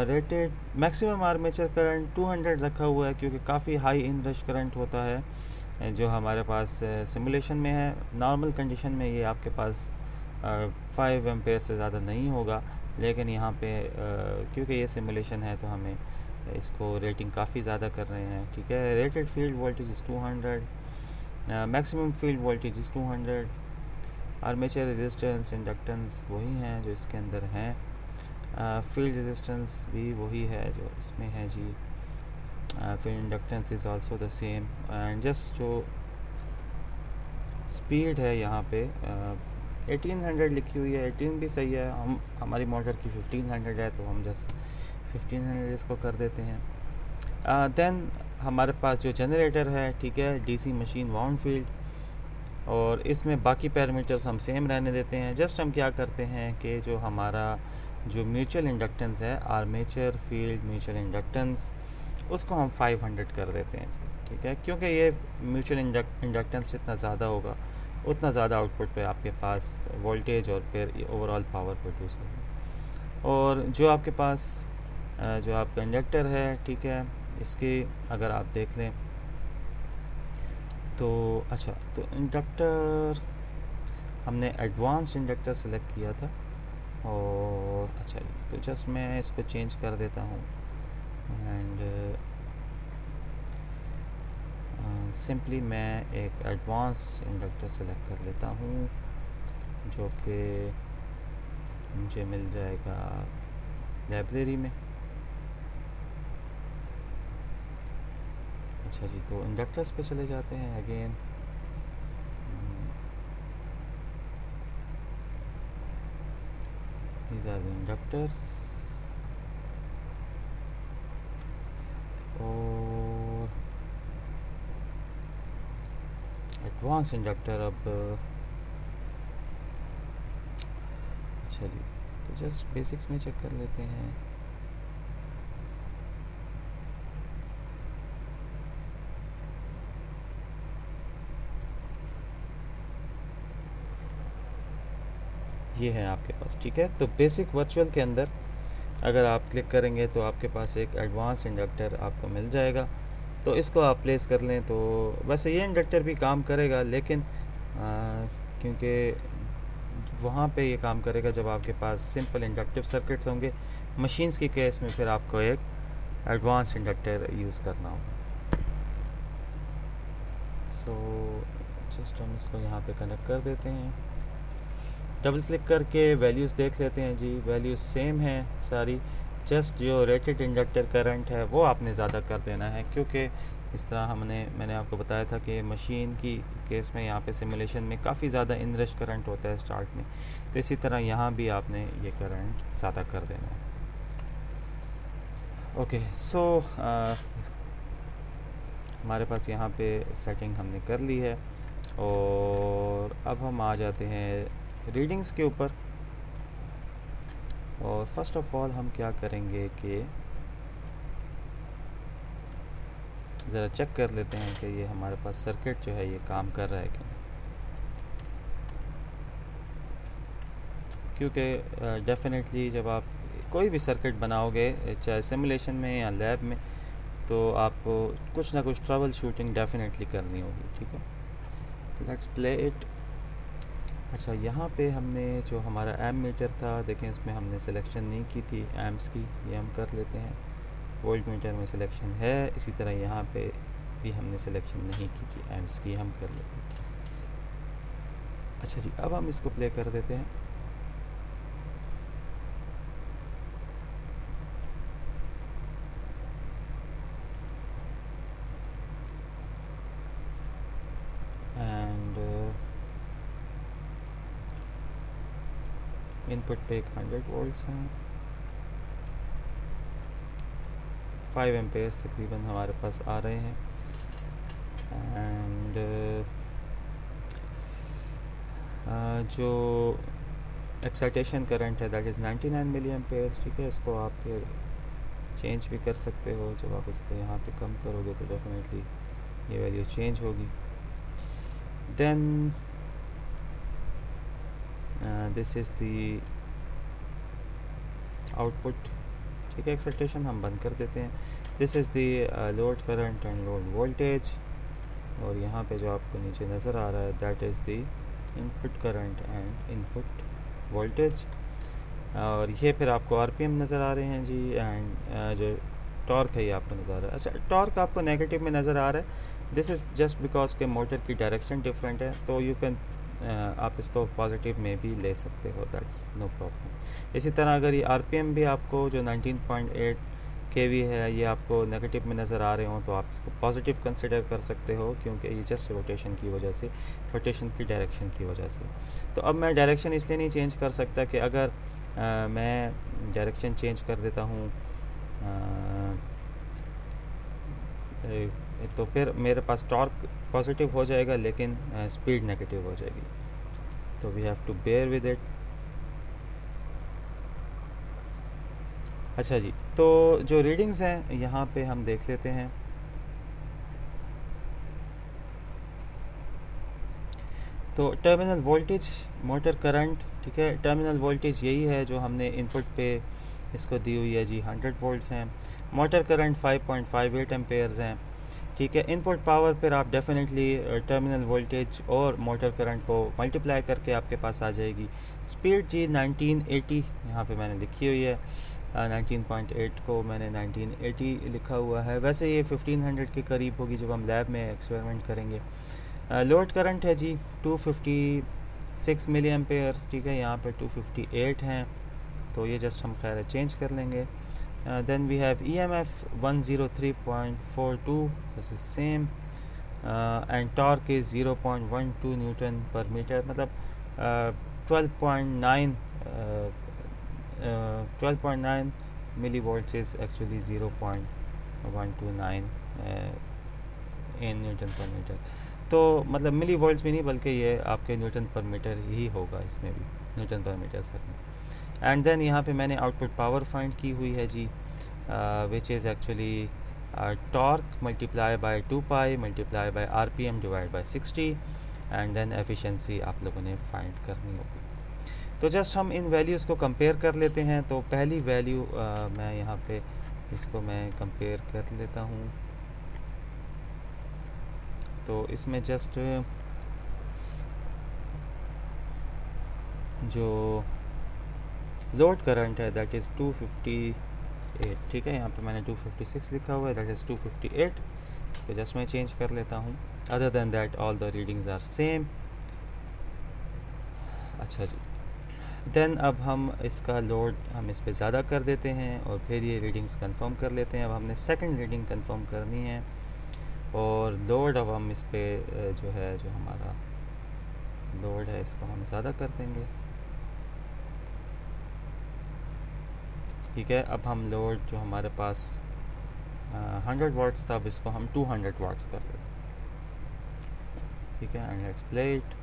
Rated maximum armature current 200 रखा हुआ है क्योंकि काफ़ी हाई इन रश करंट होता है जो हमारे पास सिमुलेशन में है। नॉर्मल कंडीशन में ये आपके पास 5 एम्पेयर से ज़्यादा नहीं होगा, लेकिन यहाँ पे क्योंकि ये सिमुलेशन है तो हमें इसको रेटिंग काफ़ी ज़्यादा कर रहे हैं, ठीक है। Rated field voltage is 200, maximum field voltage is 200। Armature resistance, inductance वही हैं जो इसके अंदर हैं। फील्ड रेजिस्टेंस भी वही है जो इसमें है जी। Field inductance is also the same. And just जो स्पीड है यहाँ पे 1800 लिखी हुई है, 18 भी सही है। हमारी मोटर की 1500 है तो हम जस्ट 1500 इसको कर देते हैं। देन हमारे पास जो जनरेटर है, ठीक है, डीसी मशीन वाउंड फील्ड, और इसमें बाकी पैरामीटर्स हम सेम रहने देते हैं। जस्ट हम क्या करते हैं कि जो हमारा जो म्यूचुअल इंडक्टेंस है, आर्मेचर फील्ड म्यूचुअल इंडक्टेंस, उसको हम 500 कर देते हैं, ठीक है। क्योंकि ये म्यूचुअल इंडक्टेंस जितना ज़्यादा होगा उतना ज़्यादा आउटपुट पे आपके पास वोल्टेज और फिर ओवरऑल पावर प्रोड्यूस होगी। और जो आपके पास जो आपका इंडक्टर है, ठीक है, इसके अगर आप देख लें तो अच्छा, तो इंडक्टर हमने एडवांस्ड इंडक्टर सेलेक्ट किया था। और अच्छा, तो जस्ट मैं इसको चेंज कर देता हूँ एंड सिंपली मैं एक एडवांस इंडक्टर सेलेक्ट कर लेता हूँ जो कि मुझे मिल जाएगा लाइब्रेरी में। अच्छा जी, तो इंडक्टर्स पे चले जाते हैं again. These are the inductors। और एडवांस इंडक्टर अब चलिए तो जस्ट बेसिक्स में चेक कर लेते हैं। ये है आपके पास, ठीक है। तो बेसिक वर्चुअल के अंदर अगर आप क्लिक करेंगे तो आपके पास एक एडवांस इंडक्टर आपको मिल जाएगा, तो इसको आप प्लेस कर लें। तो वैसे ये इंडक्टर भी काम करेगा, लेकिन क्योंकि वहाँ पे ये काम करेगा जब आपके पास सिंपल इंडक्टिव सर्किट्स होंगे। मशीन्स के केस में फिर आपको एक एडवांस इंडक्टर यूज़ करना होगा। सो जस्ट हम इसको यहाँ पे कनेक्ट कर देते हैं, डबल क्लिक करके वैल्यूज़ देख लेते हैं जी। वैल्यूज़ सेम हैं सारी, जस्ट जो रेटेड इंडक्टर करंट है वो आपने ज़्यादा कर देना है, क्योंकि इस तरह मैंने आपको बताया था कि मशीन की केस में यहाँ पे सिमुलेशन में काफ़ी ज़्यादा इनरश करंट होता है स्टार्ट में, तो इसी तरह यहाँ भी आपने ये करंट ज़्यादा कर देना है। ओके, सो हमारे पास यहाँ पे सेटिंग हमने कर ली है, और अब हम आ जाते हैं रीडिंग्स के ऊपर। और फर्स्ट ऑफ ऑल हम क्या करेंगे कि ज़रा चेक कर लेते हैं कि ये हमारे पास सर्किट जो है ये काम कर रहा है कि नहीं, क्योंकि डेफिनेटली जब आप कोई भी सर्किट बनाओगे चाहे सिमुलेशन में या लैब में, तो आपको कुछ ना कुछ ट्रबल शूटिंग डेफिनेटली करनी होगी, ठीक है। Let's play it. अच्छा, यहाँ पे हमने जो हमारा एम मीटर था, देखें इसमें हमने सिलेक्शन नहीं की थी एम्स की, ये हम कर लेते हैं। वोल्ट मीटर में सिलेक्शन है, इसी तरह यहाँ पे भी हमने सिलेक्शन नहीं की थी एम्स की, हम कर लेते हैं। अच्छा जी, अब हम इसको प्ले कर देते हैं। एंड इनपुट पे 100 वोल्ट्स हैं, 5 एम्पेयर्स तकरीबन हमारे पास आ रहे हैं। एंड जो एक्साइटेशन करंट है दैट इज़ 99 मिली एम्पेयर्स, ठीक है। इसको आप फिर चेंज भी कर सकते हो, जब आप इसको यहाँ पे कम करोगे तो डेफिनेटली ये वैल्यू चेंज होगी। Then this is the output, ठीक है। एक्साइटेशन हम बंद कर देते हैं। This is the load current and load voltage, और यहाँ पे जो आपको नीचे नज़र आ रहा है that is the input current and input voltage. और ये फिर आपको आरपीएम नज़र आ रहे हैं जी, एंड जो टॉर्क है ये आपको नज़र आ रहा है। अच्छा, टॉर्क आपको नेगेटिव में नज़र आ रहा है, दिस इज़ जस्ट बिकॉज के मोटर की डायरेक्शन डिफरेंट है, तो यू कैन आप इसको पॉजिटिव में भी ले सकते हो, दैट्स नो प्रॉब्लम। इसी तरह अगर ये आरपीएम भी आपको जो 19.8 केवी है ये आपको नेगेटिव में नज़र आ रहे हो, तो आप इसको पॉजिटिव कंसिडर कर सकते हो, क्योंकि ये जस्ट रोटेशन की वजह से, रोटेशन की डायरेक्शन की वजह से। तो अब मैं डायरेक्शन इसलिए नहीं चेंज कर सकता कि अगर मैं डायरेक्शन चेंज कर देता हूँ तो फिर मेरे पास टॉर्क पॉजिटिव हो जाएगा, लेकिन स्पीड नेगेटिव हो जाएगी, तो we have to bear with it. अच्छा जी, तो जो रीडिंग्स हैं यहाँ पे हम देख लेते हैं। तो टर्मिनल वोल्टेज, मोटर करंट, ठीक है। टर्मिनल वोल्टेज यही है जो हमने इनपुट पे इसको दी हुई है जी, 100 वोल्ट्स हैं। मोटर करंट 5.58 एम्पेयर्स हैं, ठीक है। इनपुट पावर फिर आप डेफिनेटली टर्मिनल वोल्टेज और मोटर करंट को मल्टीप्लाई करके आपके पास आ जाएगी। स्पीड जी 1980 यहाँ पे मैंने लिखी हुई है, 19.8 को मैंने 1980 लिखा हुआ है। वैसे ये 1500 के करीब होगी जब हम लैब में एक्सपेरिमेंट करेंगे। लोड करंट है जी 256 मिली एम्पेयर्स, ठीक है। यहाँ पे 258 हैं, तो ये जस्ट हम खैर चेंज कर लेंगे। Then we have EMF 103.42, this is same, and torque is 0.12 newton per metre, मतलब 12.9 milli volts is actually 0.129 in newton per metre. तो मतलब मिली वोल्ट्स भी नहीं, बल्कि ये आपके न्यूटन पर मीटर ही होगा, इसमें भी न्यूटन पर मीटर सर में। एंड देन यहाँ पे मैंने आउटपुट पावर फाइंड की हुई है जी, which is actually torque multiply by 2 pi multiply by RPM divide by 60, and then efficiency आप लोगों ने फाइंड करनी होगी। तो जस्ट हम इन वैल्यूज़ को कंपेयर कर लेते हैं। तो पहली वैल्यू मैं यहाँ पे इसको मैं कंपेयर कर लेता हूँ। तो इसमें जस्ट जो लोड करंट है दैट इज़ 258, ठीक है। यहाँ पे मैंने 256 लिखा हुआ है, दैट इज़ 258। तो जस्ट मैं चेंज कर लेता हूँ। Other than that all the readings are same. अच्छा जी, देन अब हम इसका लोड हम इस पे ज़्यादा कर देते हैं और फिर ये रीडिंग्स कंफर्म कर लेते हैं। अब हमने सेकंड रीडिंग कंफर्म करनी है और लोड अब हम इस पे जो है, जो हमारा लोड है इसको हम ज़्यादा कर देंगे, ठीक है। अब हम लोड जो हमारे पास 100 वाट्स था, अब इसको हम 200 वाट्स कर देते हैं, ठीक है। And let's play it.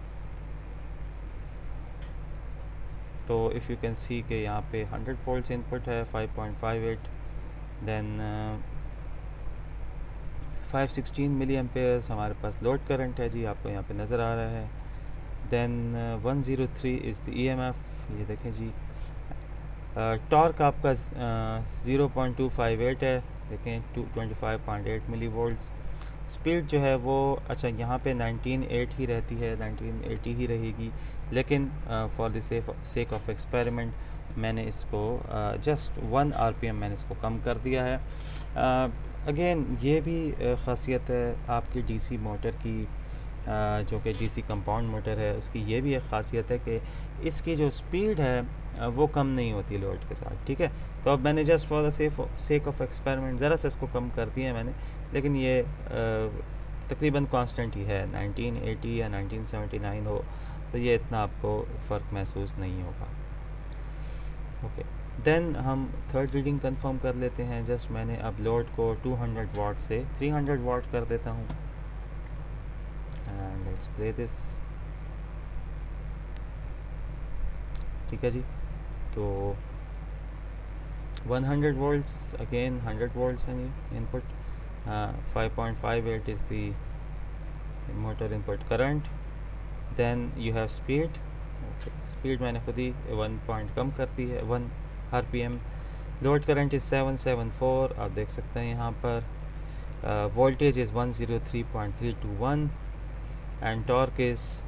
तो इफ़ यू कैन सी कि यहाँ पे 100 वोल्ट्स इनपुट है, 5.58, देन 516 मिली एम्पेयर्स हमारे पास लोड करंट है जी, आपको यहाँ पे नज़र आ रहा है। देन 103 इज़ द EMF, ये देखें जी। टॉर्क आपका 0.258 है, देखें 25.8 मिली वोल्ट्स। स्पीड जो है वो, अच्छा यहाँ पे 19.8 ही रहती है, 1980 ही रहेगी, लेकिन for the sake of experiment मैंने इसको जस्ट 1 RPM मैंने इसको कम कर दिया है। अगेन ये भी ख़ासियत है आपकी डीसी मोटर की, जो कि डीसी कंपाउंड मोटर है, उसकी ये भी एक ख़ासियत है कि इसकी जो स्पीड है वो कम नहीं होती लोड के साथ, ठीक है। तो अब मैंने just for the sake of experiment ज़रा से इसको कम कर दिया है मैंने, लेकिन ये तकरीबन कांस्टेंट ही है, 1980 या 1979 हो, तो ये इतना आपको फ़र्क महसूस नहीं होगा। ओके, देन हम थर्ड रीडिंग कंफर्म कर लेते हैं। जस्ट मैंने अब लोड को 200 वाट से 300 वाट कर देता हूँ। एंड लेट्स प्ले दिस, ठीक है जी। तो 100 वोल्ट्स, अगेन 100 वोल्ट्स हैं ये input, 5.58 is the motor input current. Then you have speed, speed मैंने खुद ही 1 पॉइंट कम कर दी है, 1 RPM। लोड करंट इज़ 774, आप देख सकते हैं यहाँ पर। Voltage is 103.321 and torque is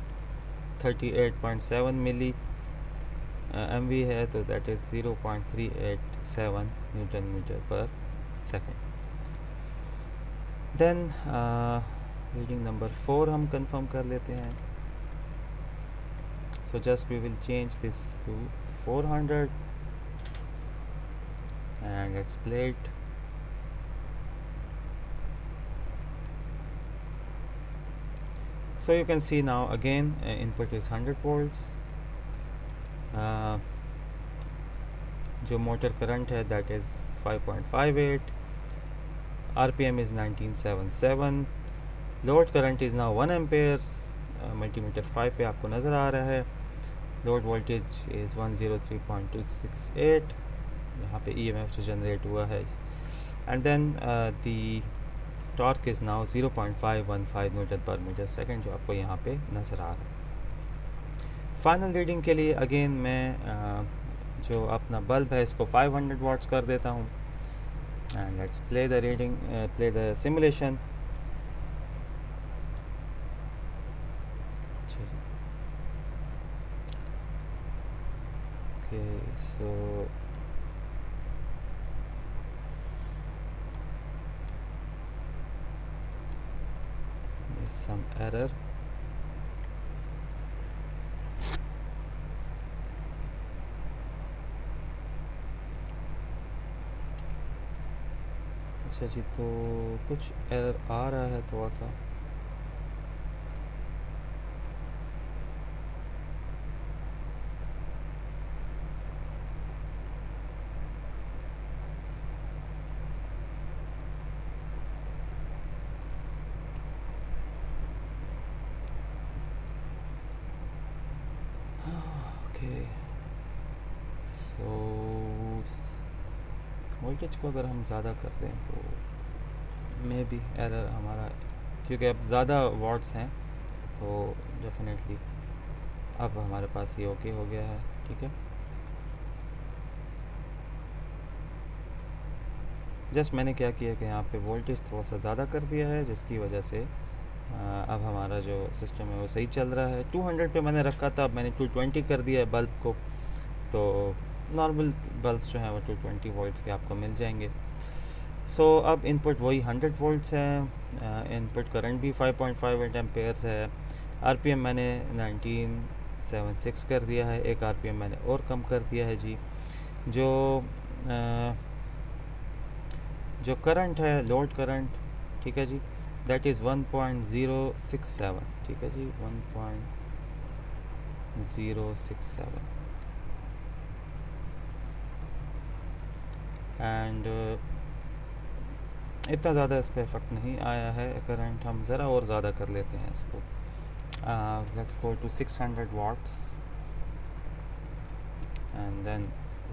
38.7 milli MV है, तो that is 0.387 newton meter per second. Then reading number 4 हम कंफर्म कर लेते हैं। So just we will change this to 400 and let's play it. So you can see now again input is 100 volts. जो मोटर करंट है that is 5.58, RPM is 1977, load current is now 1 amperes, multimeter 5 पे आपको नज़र आ रहा है। लोड वोल्टेज इज़ 103.268, यहाँ पे EMF जो जनरेट हुआ है। And then the torque is now 0.515 newton per meter second, जो आपको यहाँ पे नज़र आ रहा है। फाइनल रीडिंग के लिए अगेन मैं जो अपना बल्ब है इसको 500 वाट्स कर देता हूँ। And let's play the reading, play the simulation. Okay, so there's some error. अच्छा जी, तो कुछ एरर आ रहा है थोड़ा सा। सो वोल्टेज को अगर हम ज़्यादा कर दें तो मे बी एरर हमारा, क्योंकि अब ज़्यादा वाट्स हैं तो डेफिनेटली अब हमारे पास ये ओके हो गया है। ठीक है। जस्ट मैंने क्या किया कि यहाँ पे वोल्टेज थोड़ा सा ज़्यादा कर दिया है, जिसकी वजह से अब हमारा जो सिस्टम है वो सही चल रहा है। 200 पे मैंने रखा था, अब मैंने 220 कर दिया है बल्ब को, तो नॉर्मल बल्ब जो हैं वो 220 वोल्ट्स के आपको मिल जाएंगे। सो अब इनपुट वही 100 वोल्ट्स है, इनपुट करंट भी 5.5 एम्पेयर्स है। आरपीएम मैंने 1976 कर दिया है, एक आरपीएम मैंने और कम कर दिया है जी। जो करंट है, लोड करंट, ठीक है जी, दैट इज़ 1.067, ठीक है जी, 1.067। एंड इतना ज़्यादा इस पर इफेक्ट नहीं आया है करंट, हम ज़रा और ज़्यादा कर लेते हैं इसको। Let's go to 600 watts and then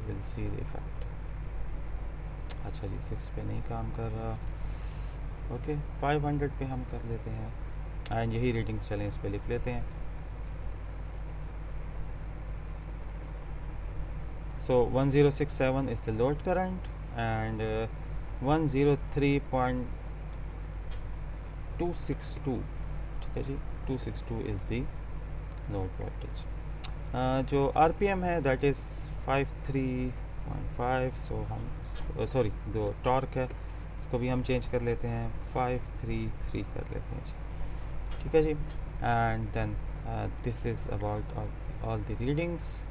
will see the effect. अच्छा जी, 6 पे नहीं काम कर रहा, ओके 500 पे हम कर लेते हैं एंड यही रीडिंग्स चलें इस पे लिख लेते हैं। So 1067 is the load current and 103.262, ठीक है जी, 262 is the load voltage। जो RPM है that is 53.5, so हम सॉरी जो टॉर्क है इसको भी हम चेंज कर लेते हैं, 533 कर लेते हैं जी, ठीक है जी। And then this is about all the readings।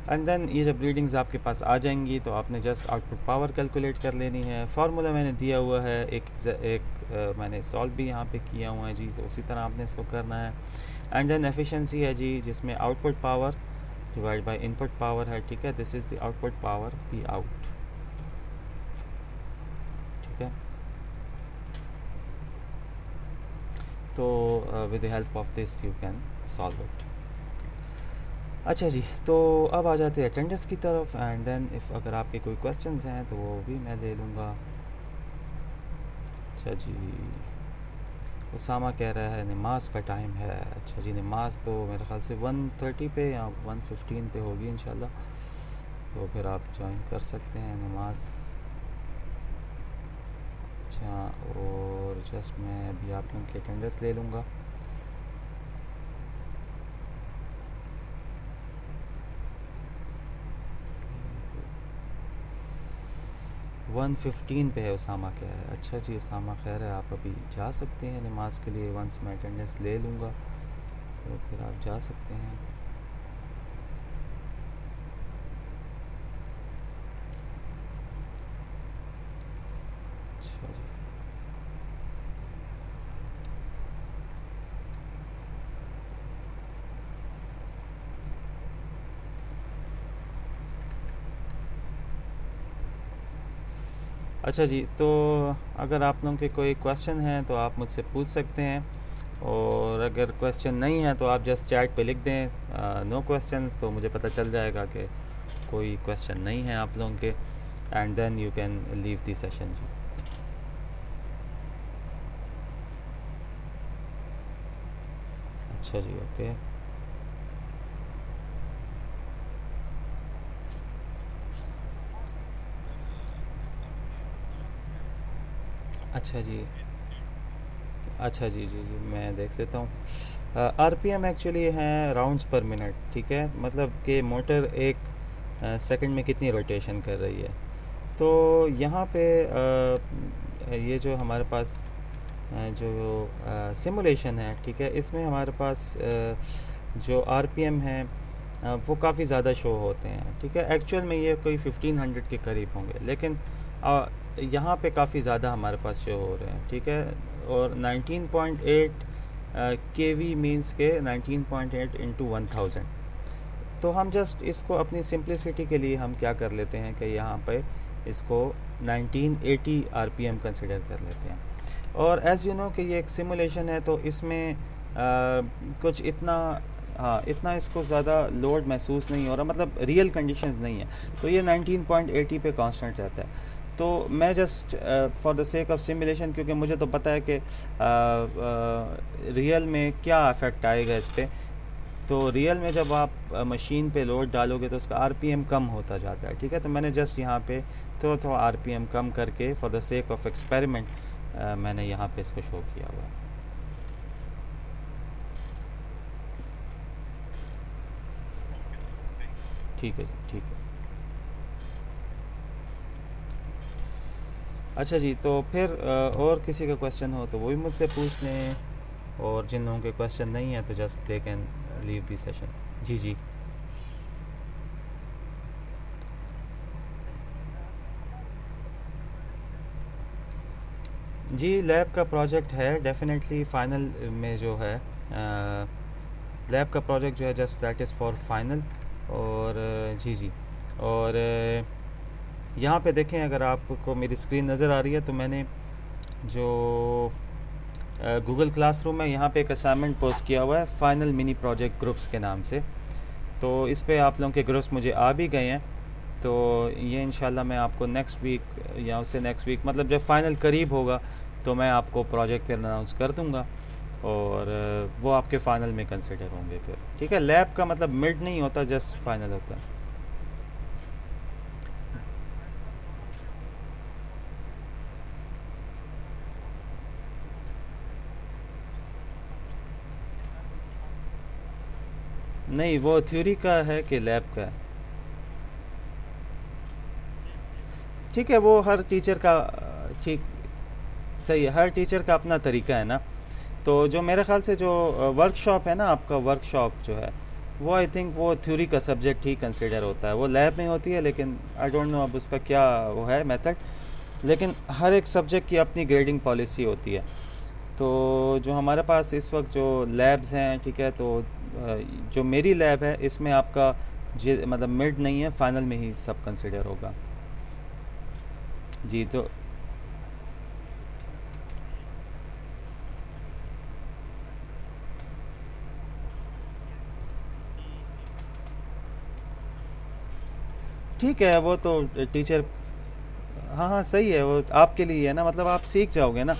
And then ये जब रीडिंग्स आपके पास आ जाएंगी तो आपने जस्ट आउटपुट पावर कैलकुलेट कर लेनी है। फार्मूला मैंने दिया हुआ है, एक मैंने सॉल्व भी यहाँ पे किया हुआ है जी, तो उसी तरह आपने इसको करना है। एंड देन एफिशिएंसी है जी, जिसमें output power divide by input power है, ठीक है, this is the output power P out, ठीक है। तो with the help of this you can solve it. अच्छा जी, तो अब आ जाते हैं अटेंडेंस की तरफ एंड देन इफ़ अगर आपके कोई क्वेश्चंस हैं तो वो भी मैं ले लूँगा। अच्छा जी, उसामा कह रहा है नमाज का टाइम है। अच्छा जी, नमाज तो मेरे ख़्याल से 1:30 पे या 1:15 पे होगी इंशाल्लाह, तो फिर आप ज्वाइन कर सकते हैं नमाज। अच्छा, और जस्ट मैं अभी आप लोगों की अटेंडेंस ले लूँगा। वन 15 पे है उसामा कह रहा है। अच्छा जी उसामा खैर है, आप अभी जा सकते हैं नमाज के लिए, वंस मैं अटेंडेंस ले लूँगा तो फिर आप जा सकते हैं। अच्छा जी, अच्छा जी, तो अगर आप लोगों के कोई क्वेश्चन हैं तो आप मुझसे पूछ सकते हैं, और अगर क्वेश्चन नहीं है तो आप जस्ट चैट पे लिख दें नो क्वेश्चंस, तो मुझे पता चल जाएगा कि कोई क्वेश्चन नहीं है आप लोगों के, and then you can leave the session जी। अच्छा जी, ओके। अच्छा जी, अच्छा जी जी जी, मैं देख लेता हूँ। आरपीएम एक्चुअली हैं राउंड्स पर मिनट, ठीक है, मतलब कि मोटर एक सेकंड में कितनी रोटेशन कर रही है। तो यहाँ पे ये जो हमारे पास जो सिमुलेशन है, ठीक है, इसमें हमारे पास जो आरपीएम है वो काफ़ी ज़्यादा शो होते हैं, ठीक है। एक्चुअल में ये कोई 1500 के करीब होंगे, लेकिन यहाँ पे काफ़ी ज़्यादा हमारे पास शो हो रहे हैं, ठीक है। और 19.8 केवी मीन्स के 19.8 इंटू 1000। तो हम जस्ट इसको अपनी सिंप्लिसिटी के लिए हम क्या कर लेते हैं कि यहाँ पे इसको 1980 आरपीएम कंसिडर कर लेते हैं। और एज़ यू नो कि ये एक सिमुलेशन है, तो इसमें कुछ इतना इसको ज़्यादा लोड महसूस नहीं हो रहा, मतलब रियल कंडीशंस नहीं है, तो ये 19.80 पे कांस्टेंट रहता है। तो मैं just for the sake of simulation, क्योंकि मुझे तो पता है कि रियल में क्या इफ़ेक्ट आएगा इस पे। तो रियल में जब आप मशीन पे लोड डालोगे तो उसका आरपीएम कम होता जाता है, ठीक है। तो मैंने जस्ट यहाँ पे थोड़ा थोड़ा आरपीएम कम करके for the sake of experiment मैंने यहाँ पे इसको शो किया हुआ है। ठीक है जी, ठीक है। अच्छा जी, तो फिर और किसी का क्वेश्चन हो तो वो भी मुझसे पूछ लें, और जिन लोगों के क्वेश्चन नहीं है तो just they can leave the session. जी जी जी, लैब का प्रोजेक्ट है डेफिनेटली फाइनल में जो है, लैब का प्रोजेक्ट जो है just that is for final. और जी जी, और यहाँ पे देखें, अगर आपको मेरी स्क्रीन नज़र आ रही है तो मैंने जो गूगल क्लासरूम है यहाँ पे एक असाइनमेंट पोस्ट किया हुआ है फाइनल मिनी प्रोजेक्ट ग्रुप्स के नाम से। तो इस पे आप लोगों के ग्रुप्स मुझे आ भी गए हैं। तो ये इंशाल्लाह मैं आपको नेक्स्ट वीक या उससे नेक्स्ट वीक, मतलब जब फाइनल करीब होगा तो मैं आपको प्रोजेक्ट फिर अनाउंस कर दूंगा, और वो आपके फ़ाइनल में कंसिडर होंगे फिर, ठीक है। लैब का मतलब मिड नहीं होता, जस्ट फाइनल होता है। नहीं, वो थ्योरी का है कि लैब का है। ठीक है, वो हर टीचर का ठीक सही है, हर टीचर का अपना तरीका है ना। तो जो मेरे ख्याल से जो वर्कशॉप है ना, आपका वर्कशॉप जो है वो आई थिंक वो थ्योरी का सब्जेक्ट ही कंसिडर होता है, वो लैब में होती है, लेकिन आई डोंट नो अब उसका क्या वो है मेथड। लेकिन हर एक सब्जेक्ट की अपनी ग्रेडिंग पॉलिसी होती है। तो जो हमारे पास इस वक्त जो लैब्स हैं, ठीक है, तो जो मेरी लैब है इसमें आपका मतलब मिड नहीं है, फाइनल में ही सब कंसिडर होगा। जी, तो ठीक है, वो तो टीचर, हाँ हाँ सही है, वो आपके लिए है ना, मतलब आप सीख जाओगे ना,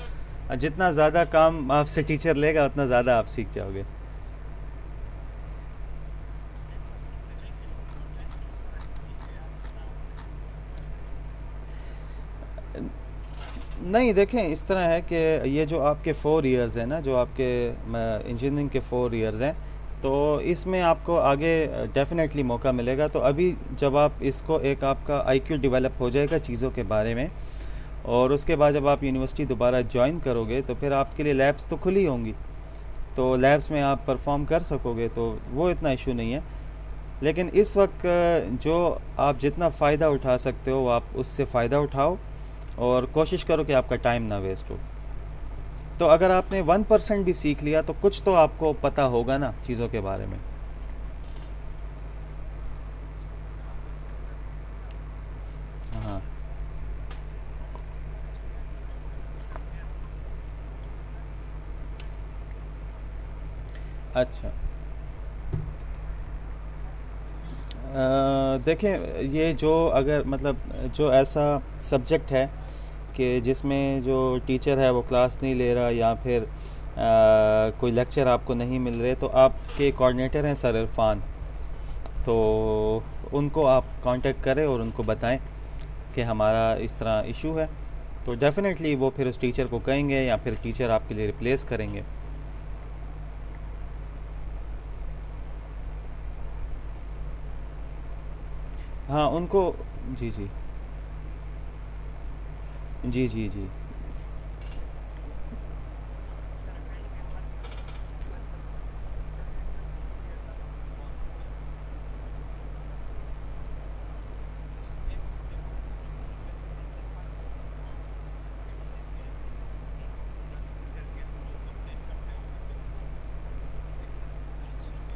जितना ज़्यादा काम आपसे टीचर लेगा उतना ज़्यादा आप सीख जाओगे। नहीं, देखें इस तरह है कि ये जो आपके 4 इयर्स हैं ना, जो आपके इंजीनियरिंग के 4 इयर्स हैं, तो इसमें आपको आगे डेफिनेटली मौका मिलेगा। तो अभी जब आप इसको, एक आपका आईक्यू डेवलप हो जाएगा चीज़ों के बारे में, और उसके बाद जब आप यूनिवर्सिटी दोबारा ज्वाइन करोगे तो फिर आपके लिए लैब्स तो खुली होंगी, तो लैब्स में आप परफॉर्म कर सकोगे, तो वो इतना इशू नहीं है। लेकिन इस वक्त जो आप जितना फ़ायदा उठा सकते हो आप उससे फ़ायदा उठाओ, और कोशिश करो कि आपका टाइम ना वेस्ट हो। तो अगर आपने 1% भी सीख लिया तो कुछ तो आपको पता होगा ना चीज़ों के बारे में। हाँ, अच्छा। देखें, ये जो अगर मतलब जो ऐसा सब्जेक्ट है कि जिसमें जो टीचर है वो क्लास नहीं ले रहा, या फिर कोई लेक्चर आपको नहीं मिल रहे, तो आपके कोऑर्डिनेटर हैं सर इरफान, तो उनको आप कांटेक्ट करें और उनको बताएं कि हमारा इस तरह इशू है। तो डेफ़िनेटली वो फिर उस टीचर को कहेंगे, या फिर टीचर आपके लिए रिप्लेस करेंगे। हाँ, उनको, जी जी जी जी जी,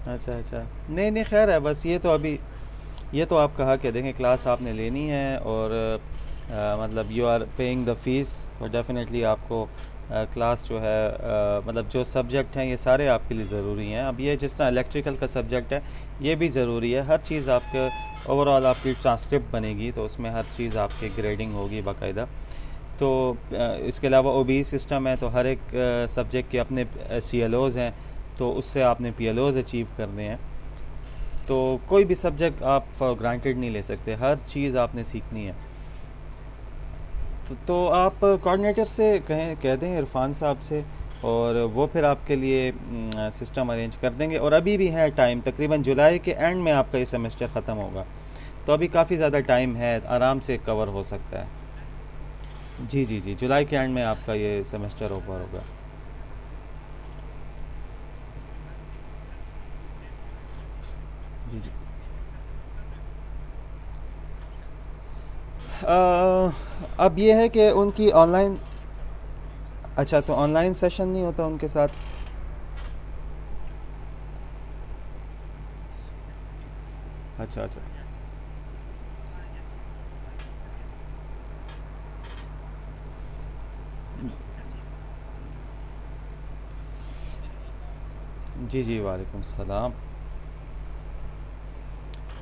अच्छा अच्छा, नहीं नहीं, खैर है, बस ये तो अभी, ये तो आप कहा कि देखें क्लास आपने लेनी है, और मतलब you are paying the fees, तो डेफिनेटली आपको क्लास जो है, मतलब जो सब्जेक्ट हैं ये सारे आपके लिए ज़रूरी हैं। अब ये जिस तरह इलेक्ट्रिकल का सब्जेक्ट है ये भी ज़रूरी है, हर चीज़ आपके ओवरऑल आपकी ट्रांसक्रिप्ट बनेगी, तो उसमें हर चीज़ आपकी ग्रेडिंग होगी बाकायदा। तो इसके अलावा ओबी सिस्टम है, तो हर एक सब्जेक्ट के अपने CLOs हैं, तो उससे आपने PLOs अचीव करने हैं। तो कोई भी सब्जेक्ट आप फॉर ग्रांटेड नहीं ले सकते, हर चीज़ आपने सीखनी है। तो आप कोऑर्डिनेटर से कह दें, इरफान साहब से, और वो फिर आपके लिए सिस्टम अरेंज कर देंगे। और अभी भी है टाइम, तकरीबन जुलाई के एंड में आपका ये सेमेस्टर ख़त्म होगा, तो अभी काफ़ी ज़्यादा टाइम है, आराम से कवर हो सकता है। जी जी जी, जुलाई के एंड में आपका ये सेमेस्टर ओवर होगा। जी जी। अब ये है कि उनकी ऑनलाइन, अच्छा तो ऑनलाइन सेशन नहीं होता उनके साथ? अच्छा अच्छा। जी जी, वालेकुम सलाम।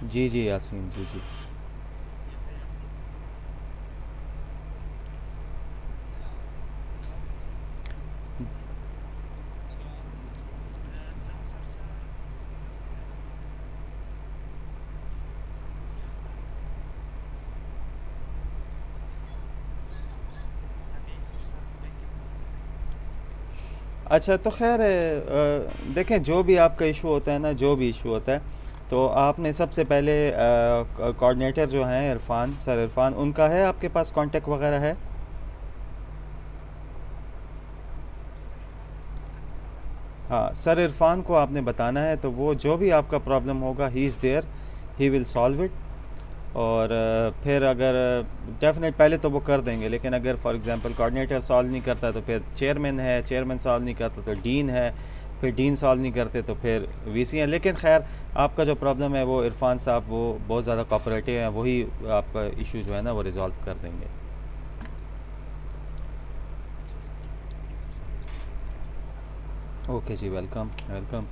जी जी यासीन, जी जी। अच्छा तो खैर देखें, जो भी आपका इशू होता है ना, जो भी इशू होता है, तो आपने सबसे पहले कोऑर्डिनेटर जो हैं इरफान सर, इरफान, उनका है आपके पास कांटेक्ट वगैरह है? हाँ, सर इरफान को आपने बताना है, तो वो जो भी आपका प्रॉब्लम होगा, he is there, he will solve it. और फिर अगर डेफिनेट पहले तो वो कर देंगे, लेकिन अगर फॉर एग्जांपल कोऑर्डिनेटर सॉल्व नहीं करता तो फिर चेयरमैन है, चेयरमैन सॉल्व नहीं करता तो डीन है, फिर डीन सॉल्व नहीं करते तो फिर VC हैं। लेकिन खैर, आपका जो प्रॉब्लम है वो इरफान साहब वो बहुत ज़्यादा कोऑपरेटिव हैं, वही आपका इशू जो है ना वो रिजॉल्व कर देंगे। ओके जी, वेलकम वेलकम।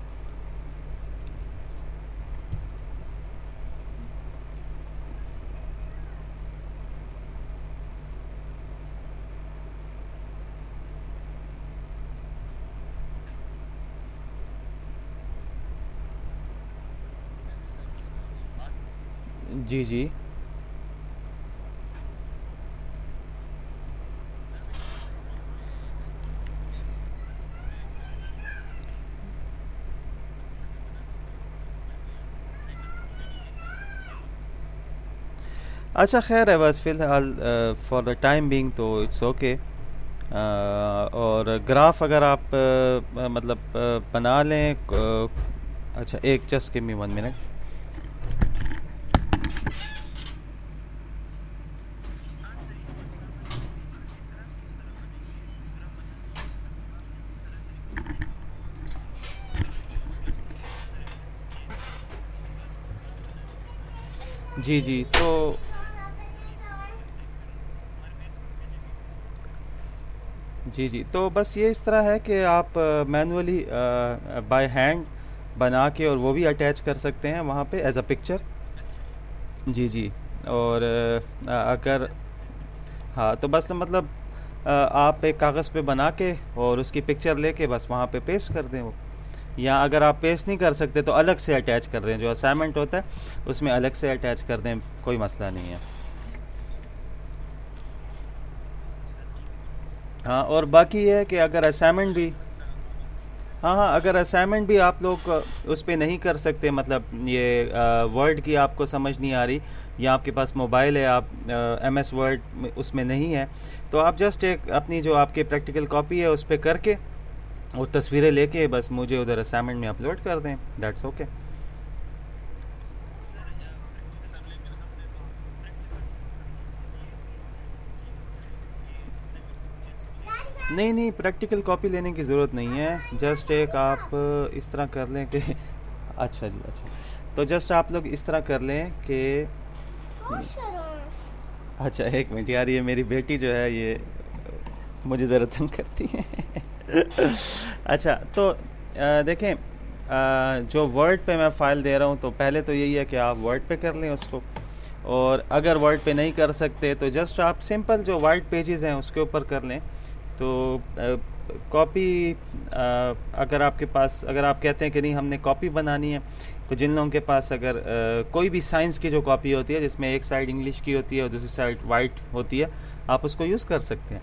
जी जी। अच्छा खैर है, बस फ़िलहाल फॉर द टाइम बीइंग तो इट्स ओके। और ग्राफ अगर आप मतलब बना लें, अच्छा एक, जस्ट गिव मी 1 मिनट। जी जी। जी जी, तो बस ये इस तरह है कि आप मैनुअली बाय हैंड बना के, और वो भी अटैच कर सकते हैं वहाँ पे एज अ पिक्चर। जी जी। और अगर, हाँ तो बस मतलब आप एक कागज़ पे बना के और उसकी पिक्चर लेके बस वहाँ पे पेस्ट कर दें वो। या अगर आप पेस्ट नहीं कर सकते तो अलग से अटैच कर दें, जो असाइनमेंट होता है उसमें अलग से अटैच कर दें, कोई मसला नहीं है। हाँ, और बाकी ये है कि अगर असाइनमेंट भी, हाँ हाँ, अगर असाइनमेंट भी आप लोग उस पे नहीं कर सकते, मतलब ये वर्ड की आपको समझ नहीं आ रही, या आपके पास मोबाइल है, आप MS वर्ड उसमें नहीं है, तो आप जस्ट एक अपनी जो आपकी प्रैक्टिकल कॉपी है उस पर करके और तस्वीरें लेके बस मुझे उधर असाइनमेंट में अपलोड कर दें, दैट्स ओके। नहीं नहीं, प्रैक्टिकल कॉपी लेने की ज़रूरत नहीं है, जस्ट एक आप इस तरह कर लें कि अच्छा जी, अच्छा, तो जस्ट आप लोग इस तरह कर लें कि, अच्छा एक मिनट यार, ये मेरी बेटी जो है ये मुझे ज़रा तंग करती है। अच्छा तो देखें, जो वर्ड पे मैं फ़ाइल दे रहा हूँ, तो पहले तो यही है कि आप वर्ड पे कर लें उसको, और अगर वर्ड पे नहीं कर सकते तो जस्ट आप सिंपल जो वाइट पेजेस हैं उसके ऊपर कर लें। तो कॉपी, अगर आपके पास, अगर आप कहते हैं कि नहीं हमने कॉपी बनानी है, तो जिन लोगों के पास अगर कोई भी साइंस की जो कॉपी होती है जिसमें एक साइड इंग्लिश की होती है और दूसरी साइड वाइट होती है, आप उसको यूज़ कर सकते हैं।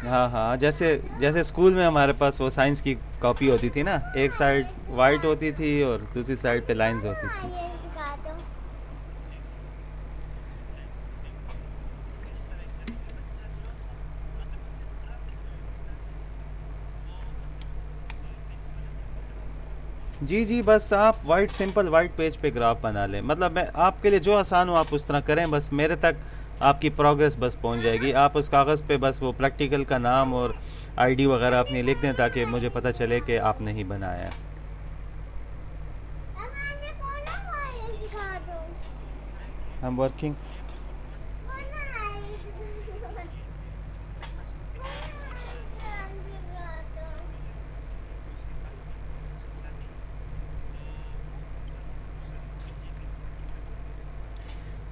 हाँ हाँ, जैसे जैसे स्कूल में हमारे पास वो साइंस की कॉपी होती थी ना, एक साइड वाइट होती थी और दूसरी साइड पे लाइंस होती हाँ, थी। ये सिखा दो। जी जी, बस आप वाइट, सिंपल वाइट पेज पे ग्राफ बना लें। मतलब मैं आपके लिए जो आसान हो आप उस तरह करें, बस मेरे तक आपकी प्रोग्रेस बस पहुंच जाएगी। आप उस कागज़ पे बस वो प्रैक्टिकल का नाम और आईडी वगैरह अपनी लिख दें ताकि मुझे पता चले कि आपने ही बनाया है। अब आने को ना ये सिखा दो। I am working. वो ना ये सिखा दो। सिखा दो।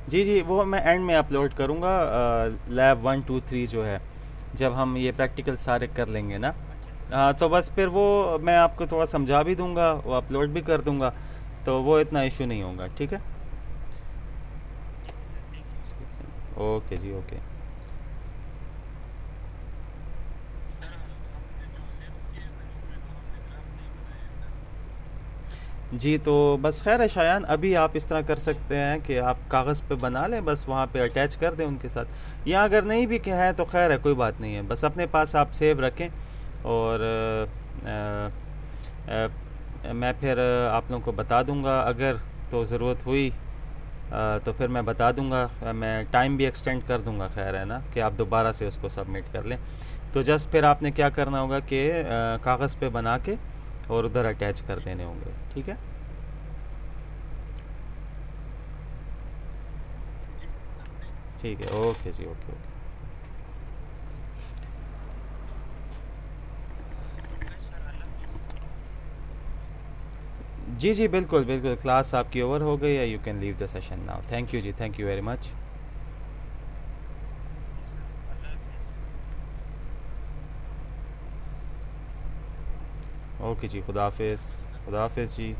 जी जी, वो मैं एंड में अपलोड करूँगा, लैब 1 2 3 जो है, जब हम ये प्रैक्टिकल सारे कर लेंगे ना। तो बस फिर वो मैं आपको थोड़ा समझा भी दूंगा, वो अपलोड भी कर दूंगा, तो वो इतना इशू नहीं होगा। ठीक है। ओके जी, ओके। जी, तो बस खैर है शायान, अभी आप इस तरह कर सकते हैं कि आप कागज़ पे बना लें, बस वहाँ पे अटैच कर दें उनके साथ, या अगर नहीं भी क्या है तो खैर है, कोई बात नहीं है, बस अपने पास आप सेव रखें। और मैं फिर आप लोगों को बता दूंगा, अगर तो ज़रूरत हुई तो फिर मैं बता दूंगा, मैं टाइम भी एक्सटेंड कर दूंगा, खैर है ना, कि आप दोबारा से उसको सबमिट कर लें। तो जस्ट फिर आपने क्या करना होगा कि कागज़ पे बना के और उधर अटैच कर देने होंगे। ठीक है। ठीक है, ओके जी, ओके ओके। जी जी, बिल्कुल बिल्कुल, क्लास आपकी ओवर हो गई है, you can leave the session now. Thank you जी, thank you very much. Okay जी, खुदा हाफिज़। खुदा हाफिज़ जी।